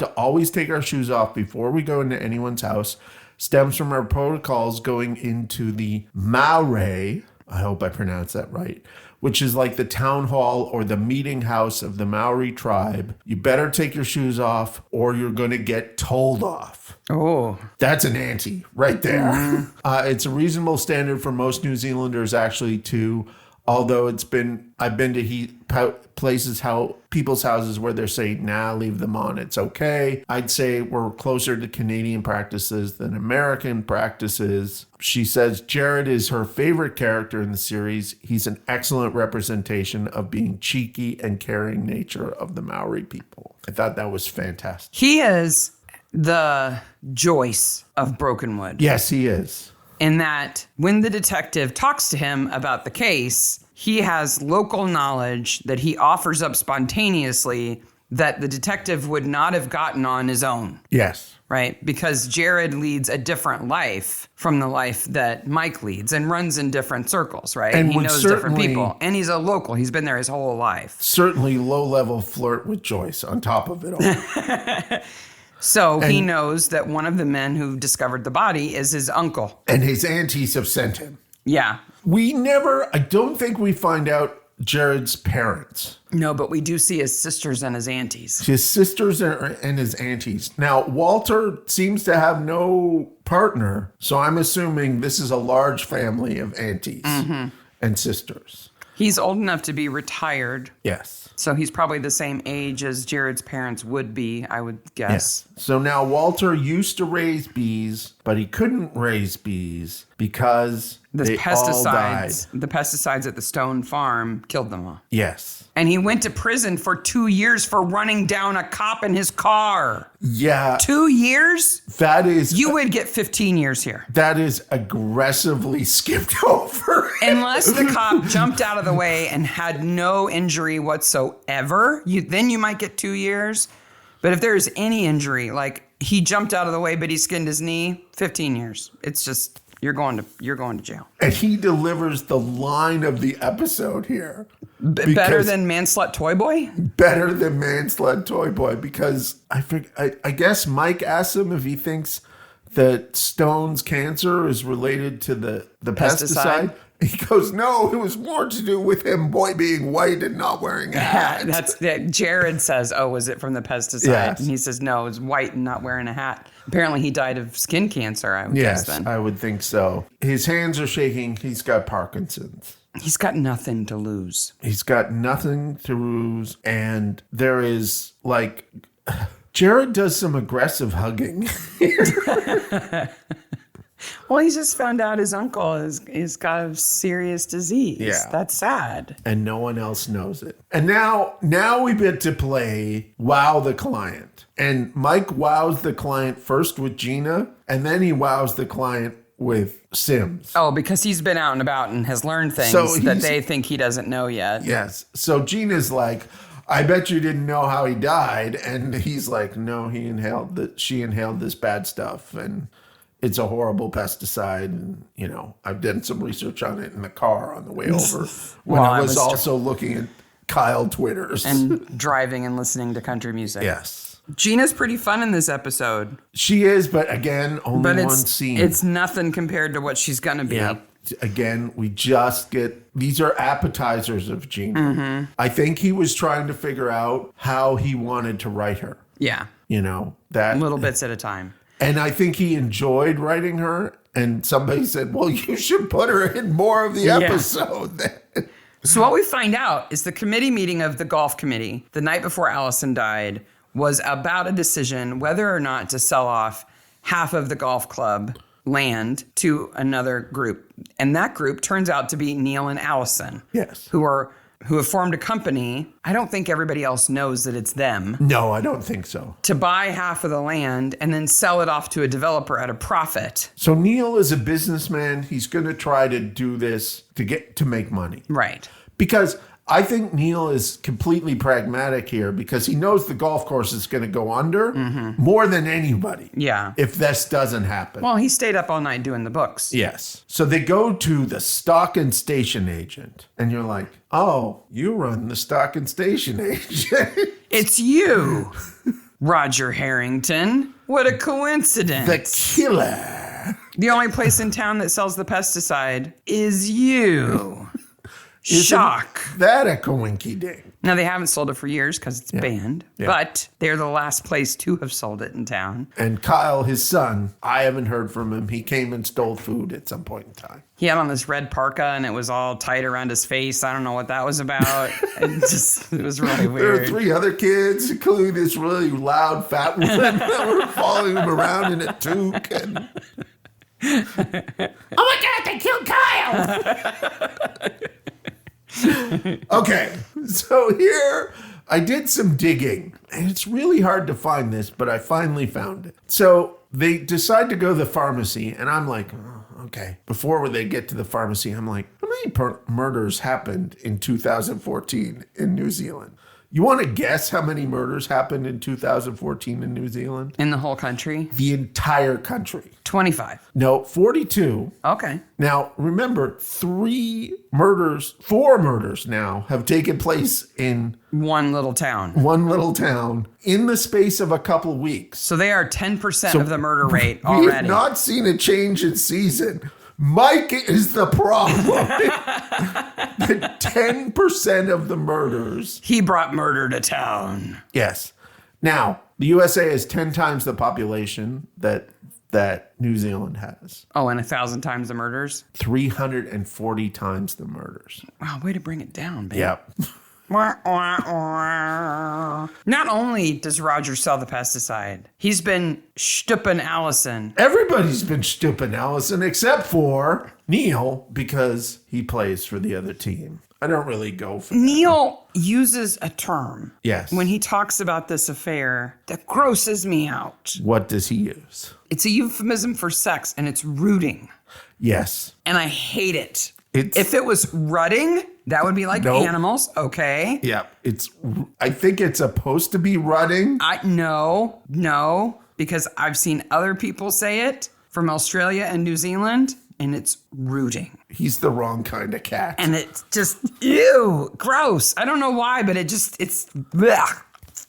Speaker 1: to always take our shoes off before we go into anyone's house. Stems from our protocols going into the Maori, I hope I pronounced that right, which is like the town hall or the meeting house of the Maori tribe. You better take your shoes off or you're going to get told off.
Speaker 2: Oh.
Speaker 1: That's an ante right there. Mm-hmm. It's a reasonable standard for most New Zealanders actually too. Although I've been to places, people's houses where they're saying, nah, leave them on. It's okay. I'd say we're closer to Canadian practices than American practices. She says Jared is her favorite character in the series. He's an excellent representation of being cheeky and caring nature of the Maori people. I thought that was fantastic.
Speaker 2: He is the Joyce of Brokenwood.
Speaker 1: Yes, he is.
Speaker 2: In that when the detective talks to him about the case, he has local knowledge that he offers up spontaneously that the detective would not have gotten on his own.
Speaker 1: Yes.
Speaker 2: Right? Because Jared leads a different life from the life that Mike leads and runs in different circles, right?
Speaker 1: And
Speaker 2: he knows different people. And he's a local. He's been there his whole life.
Speaker 1: Certainly low-level flirt with Joyce on top of it all.
Speaker 2: So he knows that one of the men who discovered the body is his uncle.
Speaker 1: And his aunties have sent him.
Speaker 2: Yeah.
Speaker 1: I don't think we find out Jared's parents.
Speaker 2: No, but we do see his sisters and his aunties.
Speaker 1: His sisters and his aunties. Now, Walter seems to have no partner, so I'm assuming this is a large family of aunties and sisters.
Speaker 2: He's old enough to be retired.
Speaker 1: Yes.
Speaker 2: So he's probably the same age as Jared's parents would be, I would guess.
Speaker 1: Yes. So now Walter used to raise bees, but he couldn't raise bees because they all died.
Speaker 2: The pesticides at the Stone Farm killed them all.
Speaker 1: Yes.
Speaker 2: And he went to prison for 2 years for running down a cop in his car.
Speaker 1: Yeah.
Speaker 2: 2 years?
Speaker 1: That is...
Speaker 2: You would get 15 years here.
Speaker 1: That is aggressively skipped over.
Speaker 2: Unless the cop jumped out of the way and had no injury whatsoever, then you might get 2 years. But if there's any injury, like he jumped out of the way but he skinned his knee, 15 years. It's just... You're going to jail.
Speaker 1: And he delivers the line of the episode here.
Speaker 2: Better than Man-Slut Toy Boy?
Speaker 1: Better than Man-Slut Toy Boy, because I guess Mike asks him if he thinks that Stone's cancer is related to the pesticide. He goes, no, it was more to do with him being white and not wearing a hat.
Speaker 2: Jared says, oh, was it from the pesticide?
Speaker 1: Yes.
Speaker 2: And he says, no, it was white and not wearing a hat. Apparently he died of skin cancer, I would guess then.
Speaker 1: I would think so. His hands are shaking. He's got Parkinson's.
Speaker 2: He's got nothing to lose.
Speaker 1: He's got nothing to lose. And there is like, Jared does some aggressive hugging.
Speaker 2: Well, he just found out his uncle is got a serious disease.
Speaker 1: Yeah.
Speaker 2: That's sad.
Speaker 1: And no one else knows it. And now we get to play Wow the Client. And Mike wows the client first with Gina, and then he wows the client with Sims.
Speaker 2: Oh, because he's been out and about and has learned things that they think he doesn't know yet.
Speaker 1: Yes. So Gina's like, I bet you didn't know how he died. And he's like, no, she inhaled this bad stuff. And it's a horrible pesticide. And, I've done some research on it in the car on the way over when I was also looking at Kyle Twitters.
Speaker 2: And driving and listening to country music.
Speaker 1: Yes.
Speaker 2: Gina's pretty fun in this episode.
Speaker 1: She is, but again, only one scene.
Speaker 2: It's nothing compared to what she's going to be.
Speaker 1: Yeah. Again, we just get, these are appetizers of Gina. Mm-hmm. I think he was trying to figure out how he wanted to write her.
Speaker 2: Yeah.
Speaker 1: That
Speaker 2: little bits at a time.
Speaker 1: And I think he enjoyed writing her. And somebody said, well, you should put her in more of the episode. Yeah.
Speaker 2: So what we find out is the committee meeting of the golf committee the night before Allison died was about a decision whether or not to sell off half of the golf club land to another group. And that group turns out to be Neil and Allison.
Speaker 1: Yes.
Speaker 2: Who have formed a company. I don't think everybody else knows that it's them.
Speaker 1: No, I don't think so.
Speaker 2: To buy half of the land and then sell it off to a developer at a profit.
Speaker 1: So Neil is a businessman. He's going to try to do this to make money.
Speaker 2: Right.
Speaker 1: Because I think Neil is completely pragmatic here because he knows the golf course is going to go under more than anybody.
Speaker 2: Yeah.
Speaker 1: If this doesn't happen.
Speaker 2: Well, he stayed up all night doing the books.
Speaker 1: Yes. So they go to the stock and station agent. And you're like, oh, you run the stock and station agent.
Speaker 2: It's you, Roger Harrington. What a coincidence.
Speaker 1: The killer.
Speaker 2: The only place in town that sells the pesticide is you. Shock.
Speaker 1: That a coinky ding.
Speaker 2: Now, they haven't sold it for years because it's banned, but they're the last place to have sold it in town.
Speaker 1: And Kyle, his son, I haven't heard from him. He came and stole food at some point in time.
Speaker 2: He had on this red parka and it was all tight around his face. I don't know what that was about. It was really weird.
Speaker 1: There were 3 other kids, including this really loud fat woman that were following him around in a toque. And... oh my God, they killed Kyle! Okay, so here I did some digging, and it's really hard to find this, but I finally found it. So they decide to go to the pharmacy, and I'm like, oh, okay. Before they get to the pharmacy, I'm like, how many murders happened in 2014 in New Zealand? You want to guess how many murders happened in 2014 in New Zealand?
Speaker 2: In the whole country?
Speaker 1: The entire country.
Speaker 2: 25.
Speaker 1: No, 42.
Speaker 2: Okay.
Speaker 1: Now, remember, 4 murders now have taken place in
Speaker 2: one little town
Speaker 1: in the space of a couple weeks.
Speaker 2: So they are 10% of the murder rate already.
Speaker 1: We have not seen a change in season. Mike is the problem. The 10% of the murders.
Speaker 2: He brought murder to town.
Speaker 1: Yes. Now, the USA has 10 times the population that New Zealand has.
Speaker 2: Oh, and 1,000 times the murders?
Speaker 1: 340 times the murders.
Speaker 2: Wow, way to bring it down, babe.
Speaker 1: Yep.
Speaker 2: Not only does Roger sell the pesticide, he's been stooping Allison.
Speaker 1: Everybody's been stooping Allison except for Neil because he plays for the other team. I don't really go for that.
Speaker 2: Neil uses a term.
Speaker 1: Yes.
Speaker 2: When he talks about this affair that grosses me out.
Speaker 1: What does he use?
Speaker 2: It's a euphemism for sex, and it's rooting.
Speaker 1: Yes.
Speaker 2: And I hate it. If it was rutting, that would be like animals. Okay.
Speaker 1: Yeah. I think it's supposed to be rutting.
Speaker 2: No, because I've seen other people say it from Australia and New Zealand, and it's rooting.
Speaker 1: He's the wrong kind of cat.
Speaker 2: And it's just, ew, gross. I don't know why, but it's blech.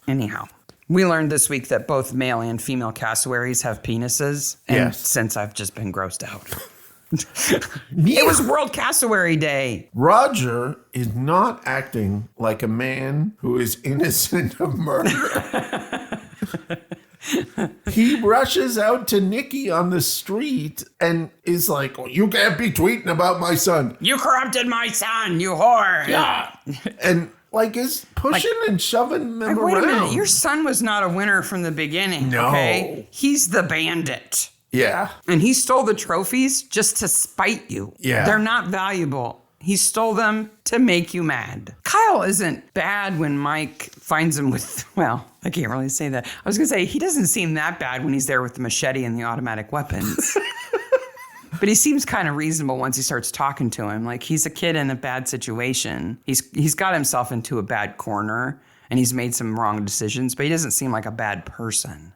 Speaker 2: Anyhow. We learned this week that both male and female cassowaries have penises. And since I've just been grossed out. It was World Cassowary Day.
Speaker 1: Roger is not acting like a man who is innocent of murder. He rushes out to Nikki on the street and is like, well, you can't be tweeting about my son.
Speaker 2: You corrupted my son, you whore.
Speaker 1: Yeah. And like is pushing and shoving them around.
Speaker 2: Wait a minute. Your son was not a winner from the beginning.
Speaker 1: No.
Speaker 2: Okay? He's the bandit.
Speaker 1: Yeah.
Speaker 2: And he stole the trophies just to spite you.
Speaker 1: Yeah.
Speaker 2: They're not valuable. He stole them to make you mad. Kyle isn't bad when Mike finds him with, well, I can't really say that. I was going to say, he doesn't seem that bad when he's there with the machete and the automatic weapons. But he seems kind of reasonable once he starts talking to him. Like, he's a kid in a bad situation. He's got himself into a bad corner, and he's made some wrong decisions, but he doesn't seem like a bad person.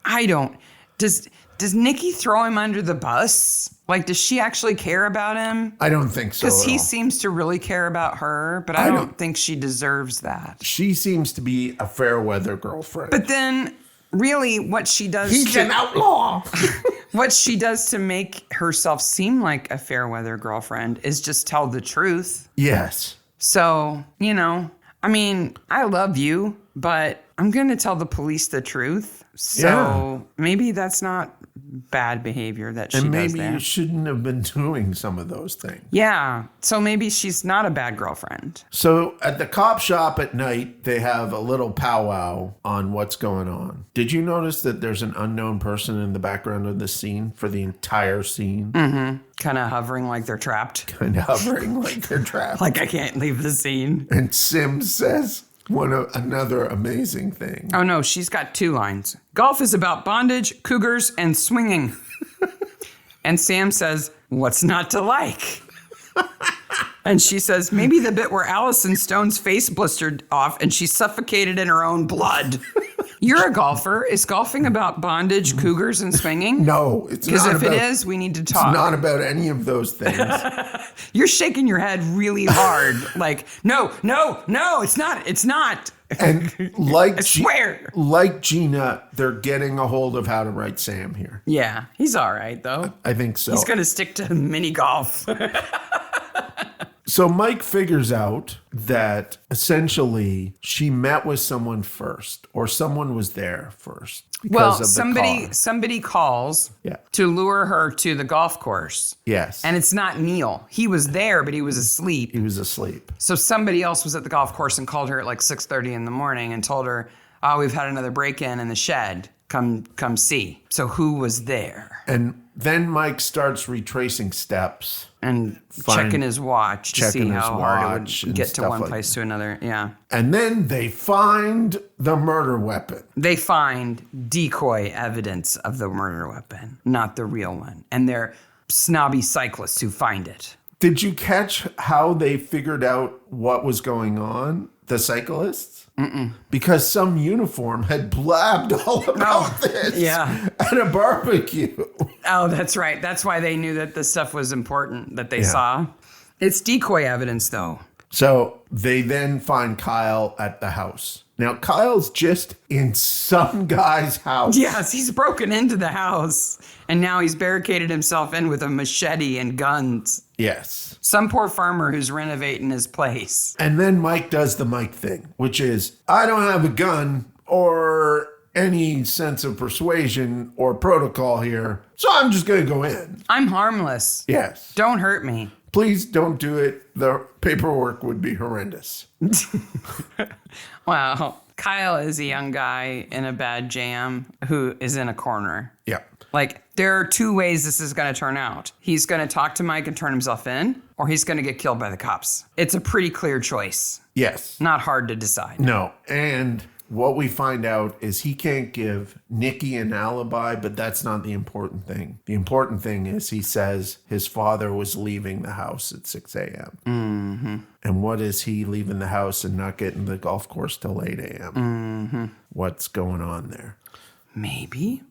Speaker 2: Does Nikki throw him under the bus? Like, does she actually care about him?
Speaker 1: I don't think so.
Speaker 2: Because he seems to really care about her, but I don't think she deserves that.
Speaker 1: She seems to be a fair weather girlfriend.
Speaker 2: But then, really, what she does...
Speaker 1: He's an outlaw!
Speaker 2: What she does to make herself seem like a fair weather girlfriend is just tell the truth.
Speaker 1: Yes.
Speaker 2: So, I mean, I love you, but I'm going to tell the police the truth. So maybe that's not bad behavior that she does there.
Speaker 1: And maybe you shouldn't have been doing some of those things.
Speaker 2: Yeah. So maybe she's not a bad girlfriend.
Speaker 1: So at the cop shop at night, they have a little powwow on what's going on. Did you notice that there's an unknown person in the background of the scene for the entire scene?
Speaker 2: Mm-hmm. Kind of hovering like they're trapped.
Speaker 1: Kind of hovering like they're trapped.
Speaker 2: Like I can't leave the scene.
Speaker 1: And Sims says another amazing thing.
Speaker 2: Oh no, she's got 2 lines. Golf is about bondage, cougars, and swinging. And Sam says, what's not to like? And she says, maybe the bit where Allison Stone's face blistered off and she suffocated in her own blood. You're a golfer. Is golfing about bondage, cougars, and swinging?
Speaker 1: No, it's not.
Speaker 2: Because if it is, we need to talk.
Speaker 1: It's not about any of those things.
Speaker 2: You're shaking your head really hard. Like, no, it's not. It's not.
Speaker 1: And like
Speaker 2: I swear.
Speaker 1: Like Gina, they're getting a hold of how to write Sam here.
Speaker 2: Yeah, he's all right, though.
Speaker 1: I think so.
Speaker 2: He's going to stick to mini golf.
Speaker 1: So Mike figures out that essentially she met with someone first, or someone was there first.
Speaker 2: Well, somebody calls to lure her to the golf course.
Speaker 1: Yes.
Speaker 2: And it's not Neil. He was there, but he was asleep.
Speaker 1: He was asleep.
Speaker 2: So somebody else was at the golf course and called her at like 6:30 in the morning and told her, oh, we've had another break-in in the shed. Come see. So who was there?
Speaker 1: And then Mike starts retracing steps.
Speaker 2: And checking his watch to see how hard it would get to one place to another. Yeah.
Speaker 1: And then they find the murder weapon.
Speaker 2: They find decoy evidence of the murder weapon, not the real one. And they're snobby cyclists who find it.
Speaker 1: Did you catch how they figured out what was going on, the cyclists? Mm-mm. Because some uniform had blabbed all about this at a barbecue.
Speaker 2: Oh, that's right. That's why they knew that this stuff was important that they saw. It's decoy evidence, though.
Speaker 1: So they then find Kyle at the house. Now, Kyle's just in some guy's house.
Speaker 2: Yes, he's broken into the house. And now he's barricaded himself in with a machete and guns.
Speaker 1: Yes.
Speaker 2: Some poor farmer who's renovating his place.
Speaker 1: And then Mike does the Mike thing, which is, I don't have a gun or any sense of persuasion or protocol here, so I'm just going to go in.
Speaker 2: I'm harmless.
Speaker 1: Yes.
Speaker 2: Don't hurt me.
Speaker 1: Please don't do it. The paperwork would be horrendous.
Speaker 2: Wow. Kyle is a young guy in a bad jam who is in a corner.
Speaker 1: Yeah.
Speaker 2: Like, there are 2 ways this is going to turn out. He's going to talk to Mike and turn himself in, or he's going to get killed by the cops. It's a pretty clear choice.
Speaker 1: Yes.
Speaker 2: Not hard to decide.
Speaker 1: No. And what we find out is he can't give Nikki an alibi, but that's not the important thing. The important thing is he says his father was leaving the house at 6 a.m.
Speaker 2: Mm-hmm.
Speaker 1: And what is he leaving the house and not getting to the golf course till 8 a.m.?
Speaker 2: Mm-hmm.
Speaker 1: What's going on there?
Speaker 2: Maybe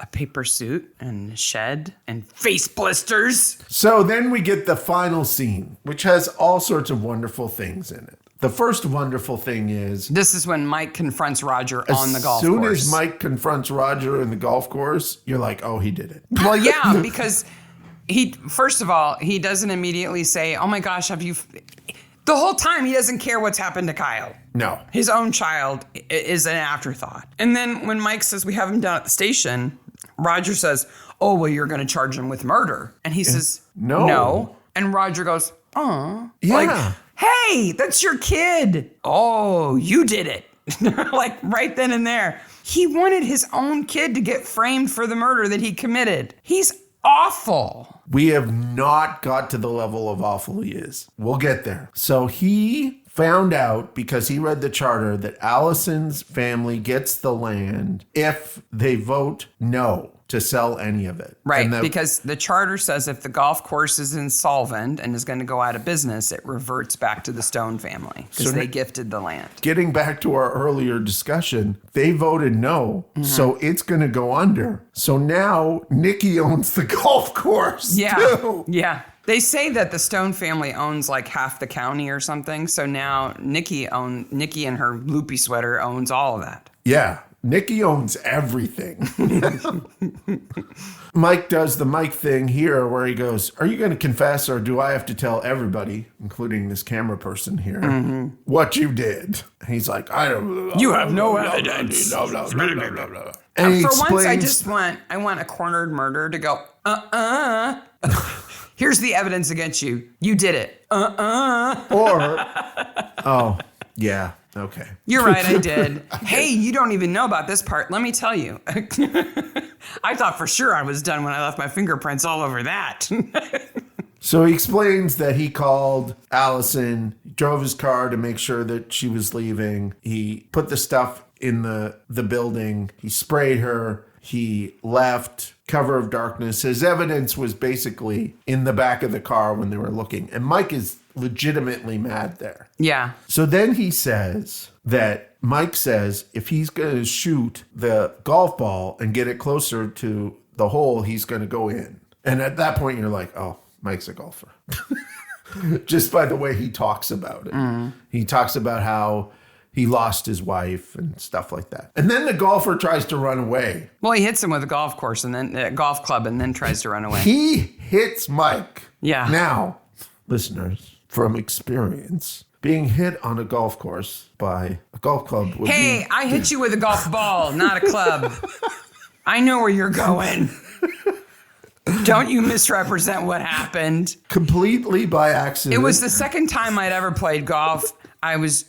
Speaker 2: a paper suit and a shed and face blisters.
Speaker 1: So then we get the final scene, which has all sorts of wonderful things in it. The first wonderful thing is...
Speaker 2: This is when Mike confronts Roger on the golf course.
Speaker 1: As soon as Mike confronts Roger in the golf course, you're like, oh, he did it.
Speaker 2: Well, yeah, because First of all, he doesn't immediately say, oh my gosh, have you... The whole time, he doesn't care what's happened to Kyle.
Speaker 1: No.
Speaker 2: His own child is an afterthought. And then when Mike says, we have him down at the station, Roger says, oh, well, you're going to charge him with murder. And he says, no. And Roger goes, oh.
Speaker 1: Yeah.
Speaker 2: Like, hey, that's your kid. Oh, you did it. Like right then and there. He wanted his own kid to get framed for the murder that he committed. He's awful.
Speaker 1: We have not got to the level of awful he is. We'll get there. So he found out, because he read the charter, that Allison's family gets the land if they vote no to sell any of it.
Speaker 2: Right, because the charter says if the golf course is insolvent and is going to go out of business, it reverts back to the Stone family because they gifted the land.
Speaker 1: Getting back to our earlier discussion, they voted no, so it's going to go under. So now Nikki owns the golf course. Too.
Speaker 2: Yeah. They say that the Stone family owns like half the county or something. So now Nikki and her loopy sweater owns all of that.
Speaker 1: Yeah. Nikki owns everything. Mike does the Mike thing here where he goes, are you going to confess or do I have to tell everybody, including this camera person here, what you did? And he's like, I don't know.
Speaker 2: You have no evidence.
Speaker 1: And he
Speaker 2: For
Speaker 1: explains,
Speaker 2: once, I want a cornered murder to go, Here's the evidence against you. You did it.
Speaker 1: Or, oh, yeah. Okay.
Speaker 2: You're right, I did. Hey, you don't even know about this part. Let me tell you. I thought for sure I was done when I left my fingerprints all over that.
Speaker 1: So he explains that he called Allison, drove his car to make sure that she was leaving. He put the stuff in the building. He sprayed her. He left, cover of darkness. His evidence was basically in the back of the car when they were looking. And Mike is legitimately mad there.
Speaker 2: Yeah.
Speaker 1: So then he says that Mike says if he's going to shoot the golf ball and get it closer to the hole, he's going to go in. And at that point, you're like, oh, Mike's a golfer. Just by the way he talks about it. He talks about how he lost his wife and stuff like that. And then the golfer tries to run away.
Speaker 2: Well, he hits him with a golf course and then golf club and then tries to run away.
Speaker 1: He hits Mike.
Speaker 2: Yeah.
Speaker 1: Now, listeners, from experience, being hit on a golf course by a golf club would
Speaker 2: Hey, I hit you with a golf ball, not a club. I know where you're going. Don't you misrepresent what happened.
Speaker 1: Completely by accident.
Speaker 2: It was the second time I'd ever played golf. I was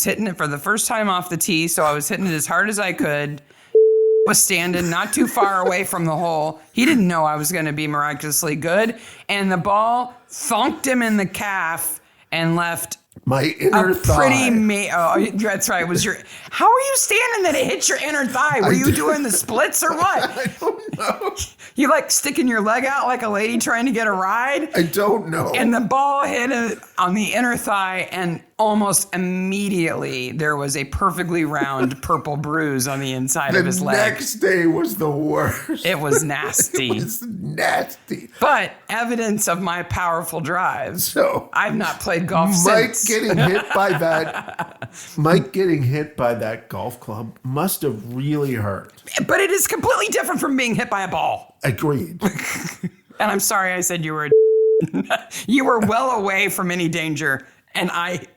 Speaker 2: hitting it for the first time off the tee, so I was hitting it as hard as I could. Was standing not too far away from the hole. He didn't know I was going to be miraculously good, and the ball thunked him in the calf and left
Speaker 1: my inner thigh.
Speaker 2: Oh, that's right. How were you standing that it hit your inner thigh? Were you doing the splits or what?
Speaker 1: I don't know.
Speaker 2: You like sticking your leg out like a lady trying to get a ride?
Speaker 1: I don't know.
Speaker 2: And the ball hit it on the inner thigh, and almost immediately there was a perfectly round purple bruise on the inside of his leg.
Speaker 1: The next day was the worst.
Speaker 2: It was nasty.
Speaker 1: It was nasty.
Speaker 2: But evidence of my powerful drive.
Speaker 1: So
Speaker 2: I've not played golf
Speaker 1: Mike
Speaker 2: since.
Speaker 1: getting hit by that golf club must have really hurt.
Speaker 2: But it is completely different from being hit by a ball.
Speaker 1: Agreed.
Speaker 2: And I'm sorry I said you were you were well away from any danger, and I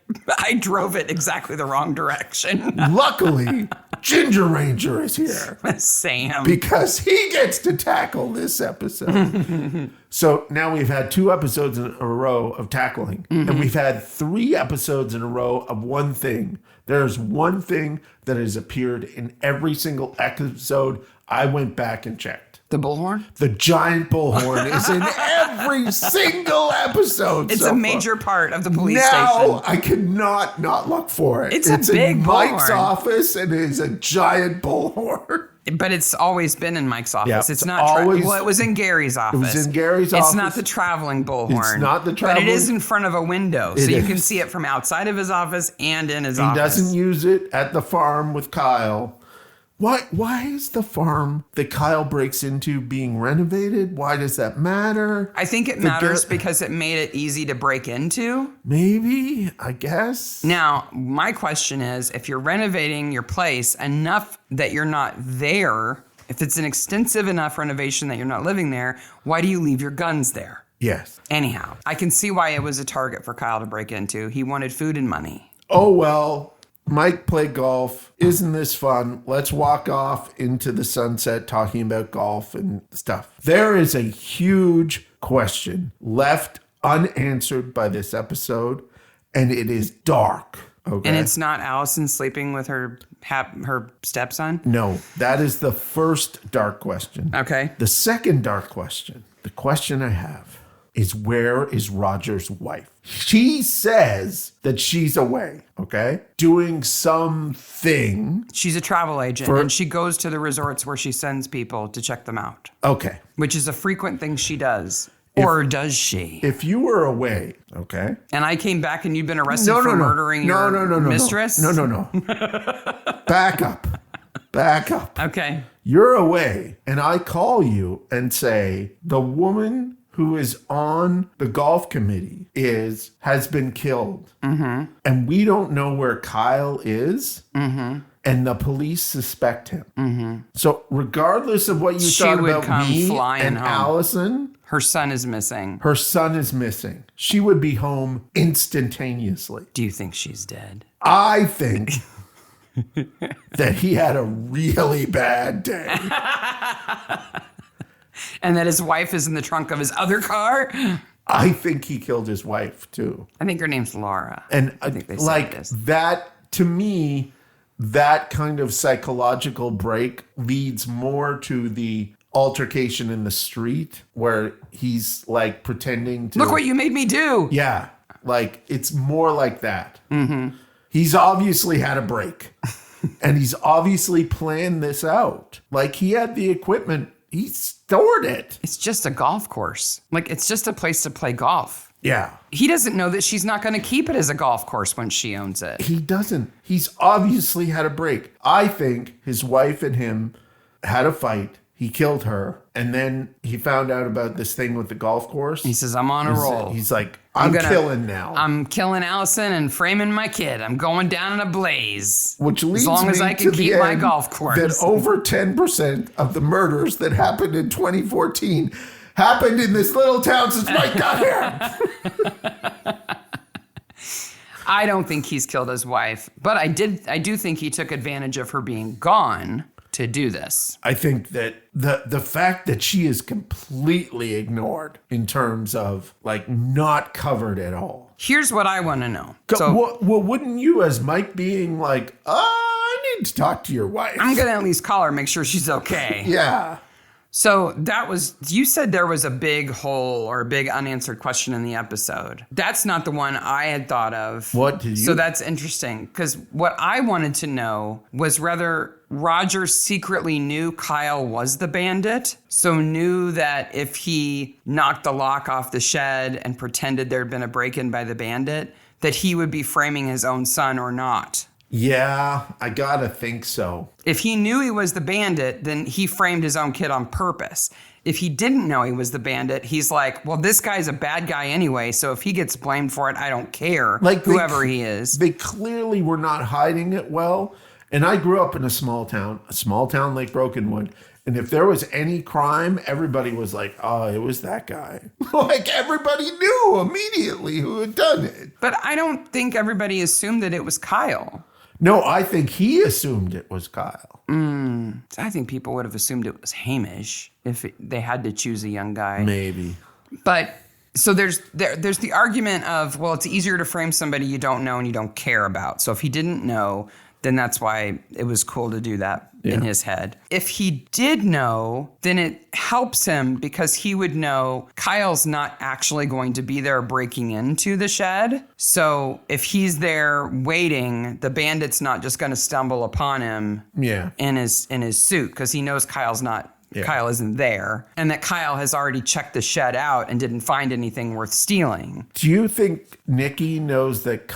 Speaker 2: drove it exactly the wrong direction.
Speaker 1: Luckily, Ginger Ranger is here.
Speaker 2: Sam.
Speaker 1: Because he gets to tackle this episode. So now we've had 2 episodes in a row of tackling, and we've had 3 episodes in a row of one thing. There's one thing that has appeared in every single episode. I went back and checked.
Speaker 2: The bullhorn?
Speaker 1: The giant bullhorn is in every single episode.
Speaker 2: It's
Speaker 1: so
Speaker 2: a major part of the police
Speaker 1: now,
Speaker 2: station.
Speaker 1: I cannot not look for it.
Speaker 2: It's a big
Speaker 1: in Mike's
Speaker 2: bullhorn.
Speaker 1: office, and it is a giant bullhorn.
Speaker 2: But it's always been in Mike's office.
Speaker 1: Yeah,
Speaker 2: it's
Speaker 1: it's
Speaker 2: not.
Speaker 1: always-
Speaker 2: Well, it was in Gary's office.
Speaker 1: It was in Gary's
Speaker 2: It's
Speaker 1: office.
Speaker 2: not the traveling bullhorn.
Speaker 1: It's not the
Speaker 2: But
Speaker 1: traveling-
Speaker 2: it is in front of a window, so
Speaker 1: It
Speaker 2: you
Speaker 1: is.
Speaker 2: can see it from outside of his office and in his
Speaker 1: He
Speaker 2: office.
Speaker 1: doesn't use it at the farm with Kyle. Why is the farm that Kyle breaks into being renovated? Why does that matter?
Speaker 2: I think it matters because it made it easy to break into.
Speaker 1: Maybe, I guess.
Speaker 2: Now, my question is, if you're renovating your place enough that you're not there If it's an extensive enough renovation that you're not living there, why do you leave your guns there?
Speaker 1: Yes.
Speaker 2: Anyhow, I can see why it was a target for Kyle to break into. He wanted food and money.
Speaker 1: Oh, well, Mike played golf. Isn't this fun? Let's walk off into the sunset talking about golf and stuff. There is a huge question left unanswered by this episode, and it is dark. Okay.
Speaker 2: And it's not Allison sleeping with her stepson?
Speaker 1: No, that is the first dark question.
Speaker 2: Okay.
Speaker 1: The second dark question, the question I have, is where is Roger's wife? She says that she's away, okay? Doing something.
Speaker 2: She's a travel agent, and she goes to the resorts where she sends people to check them out.
Speaker 1: Okay.
Speaker 2: Which is a frequent thing she does. Or does she?
Speaker 1: If you were away, okay?
Speaker 2: And I came back and you'd been arrested for murdering your mistress?
Speaker 1: No. Back up.
Speaker 2: Okay.
Speaker 1: You're away, and I call you and say, the woman who is on the golf committee has been killed. Mm-hmm. And we don't know where Kyle is. Mm-hmm. And the police suspect him. Mm-hmm. So regardless of what you thought about me and home. Allison,
Speaker 2: her son is missing.
Speaker 1: She would be home instantaneously.
Speaker 2: Do you think she's dead?
Speaker 1: I think that he had a really bad day.
Speaker 2: And that his wife is in the trunk of his other car?
Speaker 1: I think he killed his wife, too.
Speaker 2: I think her name's Laura.
Speaker 1: And
Speaker 2: I think they
Speaker 1: like
Speaker 2: said this.
Speaker 1: That, to me, that kind of psychological break leads more to the altercation in the street where he's like pretending to...
Speaker 2: Look what you made me do.
Speaker 1: Yeah. Like, it's more like that. Mm-hmm. He's obviously had a break. And he's obviously planned this out. Like, he had the equipment. He stored it.
Speaker 2: It's just a golf course. Like, it's just a place to play golf.
Speaker 1: Yeah.
Speaker 2: He doesn't know that she's not going to keep it as a golf course when she owns it.
Speaker 1: He doesn't. He's obviously had a break. I think his wife and him had a fight. He killed her. And then he found out about this thing with the golf course.
Speaker 2: He says, I'm on a roll.
Speaker 1: He's like, I'm killing now.
Speaker 2: I'm killing Allison and framing my kid. I'm going down in a blaze.
Speaker 1: Which leads
Speaker 2: as long
Speaker 1: me
Speaker 2: as I can
Speaker 1: to
Speaker 2: keep
Speaker 1: the
Speaker 2: my
Speaker 1: end
Speaker 2: golf course.
Speaker 1: That over 10% of the murders that happened in 2014 happened in this little town since Mike got here.
Speaker 2: I don't think he's killed his wife, but I do think he took advantage of her being gone to do this.
Speaker 1: I think that the fact that she is completely ignored in terms of like not covered at all.
Speaker 2: Here's what I want to know.
Speaker 1: Well, wouldn't you, as Mike, being like, I need to talk to your wife.
Speaker 2: I'm going to at least call her, make sure she's okay.
Speaker 1: Yeah.
Speaker 2: So you said there was a big hole or a big unanswered question in the episode. That's not the one I had thought of.
Speaker 1: What did you?
Speaker 2: So that's interesting because what I wanted to know was whether Roger secretly knew Kyle was the bandit. So knew that if he knocked the lock off the shed and pretended there'd been a break-in by the bandit, that he would be framing his own son or not.
Speaker 1: Yeah, I gotta think so.
Speaker 2: If he knew he was the bandit, then he framed his own kid on purpose. If he didn't know he was the bandit, he's like, well, this guy's a bad guy anyway, so if he gets blamed for it, I don't care, like whoever he is.
Speaker 1: They clearly were not hiding it well. And I grew up in a small town like Brokenwood. And if there was any crime, everybody was like, oh, it was that guy. Like everybody knew immediately who had done it.
Speaker 2: But I don't think everybody assumed that it was Kyle.
Speaker 1: No, I think he assumed it was Kyle.
Speaker 2: I think people would have assumed it was Hamish if they had to choose a young guy.
Speaker 1: Maybe.
Speaker 2: But so there's the argument of, well, it's easier to frame somebody you don't know and you don't care about. So if he didn't know, then that's why it was cool to do that in his head. If he did know, then it helps him because he would know Kyle's not actually going to be there breaking into the shed. So if he's there waiting, the bandit's not just going to stumble upon him in his suit because he knows Kyle's not. Yeah. Kyle isn't there, and that Kyle has already checked the shed out and didn't find anything worth stealing.
Speaker 1: Do you think Nikki knows that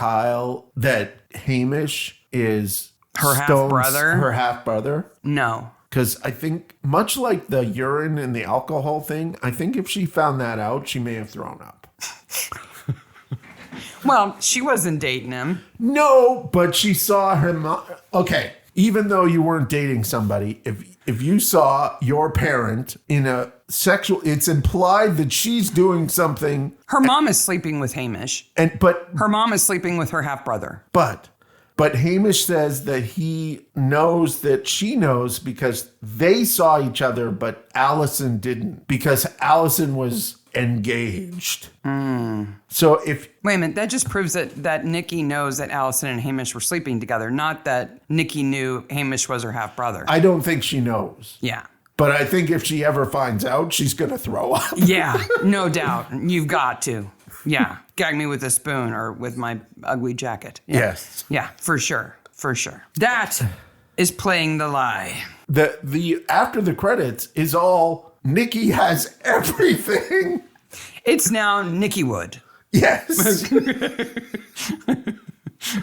Speaker 1: Hamish is
Speaker 2: her half-brother?
Speaker 1: Her half-brother?
Speaker 2: No.
Speaker 1: Because I think, much like the urine and the alcohol thing, I think if she found that out, she may have thrown up.
Speaker 2: Well, she wasn't dating him.
Speaker 1: No, but she saw him. Okay. even though you weren't dating somebody, if you saw your parent in a sexual, it's implied that she's doing something.
Speaker 2: Her mom is sleeping with Hamish.
Speaker 1: But
Speaker 2: Her mom is sleeping with her half-brother.
Speaker 1: But Hamish says that he knows that she knows because they saw each other, but Allison didn't, because Allison was engaged. So if...
Speaker 2: Wait a minute, that just proves that Nikki knows that Allison and Hamish were sleeping together, not that Nikki knew Hamish was her half-brother.
Speaker 1: I don't think she knows.
Speaker 2: Yeah.
Speaker 1: But I think if she ever finds out, she's going to throw up.
Speaker 2: Yeah, no doubt. You've got to. Yeah, gag me with a spoon or with my ugly jacket. Yeah.
Speaker 1: Yes.
Speaker 2: Yeah, for sure. For sure. That is playing the lie.
Speaker 1: The after the credits is all Nikki has everything.
Speaker 2: It's now Nikki Wood.
Speaker 1: Yes.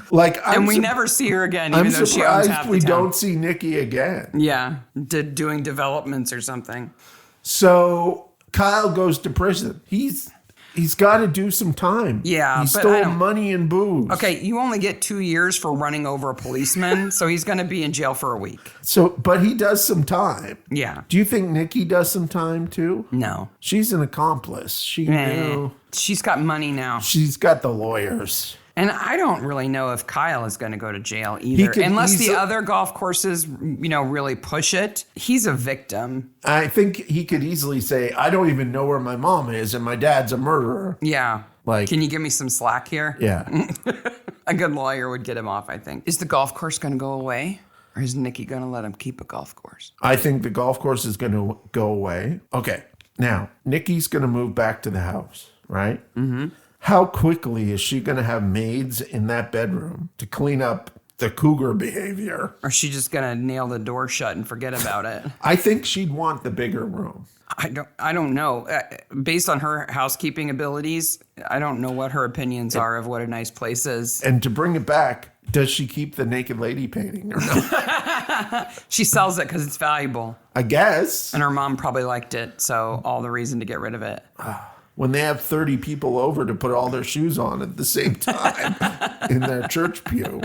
Speaker 1: Like,
Speaker 2: we never see her again, even though she owns half the town.
Speaker 1: We don't see Nikki again.
Speaker 2: Yeah, doing developments or something.
Speaker 1: So Kyle goes to prison. He's got to do some time.
Speaker 2: Yeah,
Speaker 1: he stole money and booze.
Speaker 2: Okay, you only get 2 years for running over a policeman, so he's going to be in jail for a week.
Speaker 1: But he does some time.
Speaker 2: Yeah.
Speaker 1: Do you think Nikki does some time too?
Speaker 2: No.
Speaker 1: She's an accomplice. She knew.
Speaker 2: She's got money now.
Speaker 1: She's got the lawyers.
Speaker 2: And I don't really know if Kyle is going to go to jail either. Unless the other golf courses, really push it. He's a victim.
Speaker 1: I think he could easily say, I don't even know where my mom is and my dad's a murderer.
Speaker 2: Yeah. Can you give me some slack here?
Speaker 1: Yeah.
Speaker 2: A good lawyer would get him off, I think. Is the golf course going to go away? Or is Nikki going to let him keep a golf course?
Speaker 1: I think the golf course is going to go away. Okay. Now, Nikki's going to move back to the house, right? Mm-hmm. How quickly is she going to have maids in that bedroom to clean up the cougar behavior?
Speaker 2: Or is she just going to nail the door shut and forget about it?
Speaker 1: I think she'd want the bigger room.
Speaker 2: I don't know. Based on her housekeeping abilities, I don't know what her opinions are of what a nice place is.
Speaker 1: And to bring it back, does she keep the naked lady painting or no?
Speaker 2: She sells it because it's valuable.
Speaker 1: I guess.
Speaker 2: And her mom probably liked it, so all the reason to get rid of it.
Speaker 1: When they have 30 people over to put all their shoes on at the same time in their church pew.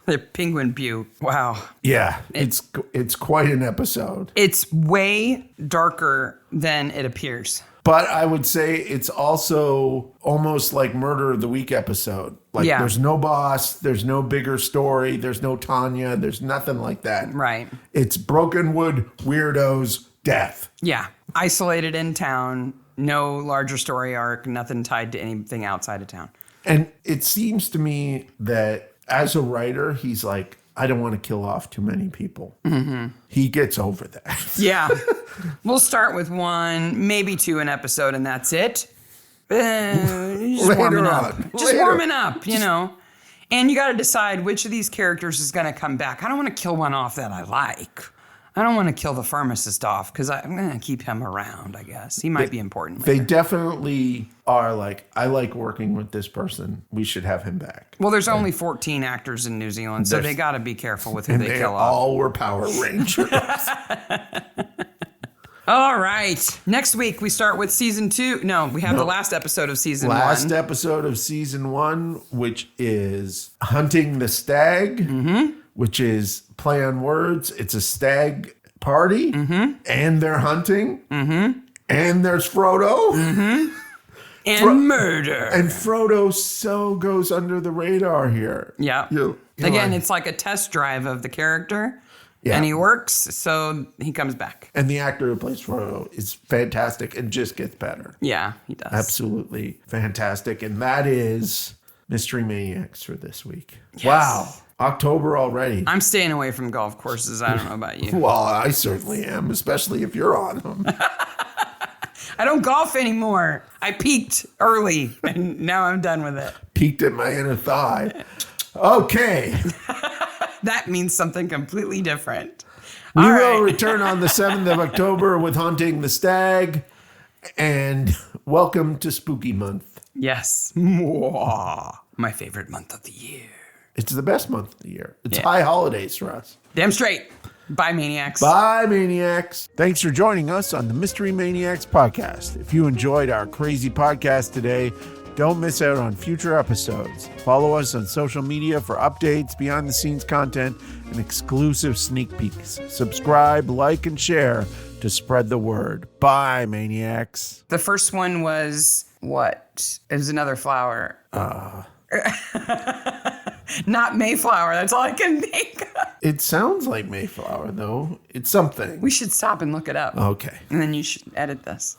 Speaker 2: Their penguin pew. Wow.
Speaker 1: Yeah, it's quite an episode.
Speaker 2: It's way darker than it appears.
Speaker 1: But I would say it's also almost like Murder of the Week episode. Like there's no boss, there's no bigger story, there's no Tanya, there's nothing like that.
Speaker 2: Right.
Speaker 1: It's Brokenwood, weirdos, death.
Speaker 2: Yeah. Isolated in town. No larger story arc, nothing tied to anything outside of town.
Speaker 1: And it seems to me that as a writer, he's like, I don't want to kill off too many people. Mm-hmm. He gets over that.
Speaker 2: Yeah. We'll start with 1, maybe 2 an episode, and that's it. Just warming up. Just warming up, And you got to decide which of these characters is going to come back. I don't want to kill one off that I like. I don't want to kill the pharmacist off because I'm going to keep him around, I guess. He might be important later.
Speaker 1: They definitely are like, I like working with this person. We should have him back.
Speaker 2: Well, there's only 14 actors in New Zealand, so they got to be careful with who they kill off.
Speaker 1: All were Power Rangers.
Speaker 2: All right. Next week, we start with season 2. No, we have the last episode of season 1.
Speaker 1: Last episode of season 1, which is Hunting the Stag, which is play on words. It's a stag party, and they're hunting, and there's Frodo.
Speaker 2: And murder.
Speaker 1: And Frodo so goes under the radar here.
Speaker 2: Yeah. Again, it's like a test drive of the character. Yeah. And he works, so he comes back.
Speaker 1: And the actor who plays Frodo is fantastic and just gets better.
Speaker 2: Yeah, he does.
Speaker 1: Absolutely fantastic. And that is Mystery Maniacs for this week.
Speaker 2: Yes.
Speaker 1: Wow. October already.
Speaker 2: I'm staying away from golf courses. I don't know about you.
Speaker 1: Well, I certainly am, especially if you're on them.
Speaker 2: I don't golf anymore. I peaked early, and now I'm done with it.
Speaker 1: Peaked at my inner thigh. Okay.
Speaker 2: That means something completely different.
Speaker 1: We will return on the 7th of October with Hunting the Stag. And welcome to Spooky Month.
Speaker 2: Yes. My favorite month of the year.
Speaker 1: It's the best month of the year. It's high holidays for us.
Speaker 2: Damn straight. Bye, Maniacs.
Speaker 1: Bye, Maniacs. Thanks for joining us on the Mystery Maniacs podcast. If you enjoyed our crazy podcast today, Don't miss out on future episodes. Follow us on social media for updates, behind-the-scenes content, and exclusive sneak peeks. Subscribe, like, and share to spread the word. Bye, Maniacs.
Speaker 2: The first one was what? It was another flower. Not Mayflower. That's all I can think of.
Speaker 1: It sounds like Mayflower, though. It's something.
Speaker 2: We should stop and look it up.
Speaker 1: Okay.
Speaker 2: And then you should edit this.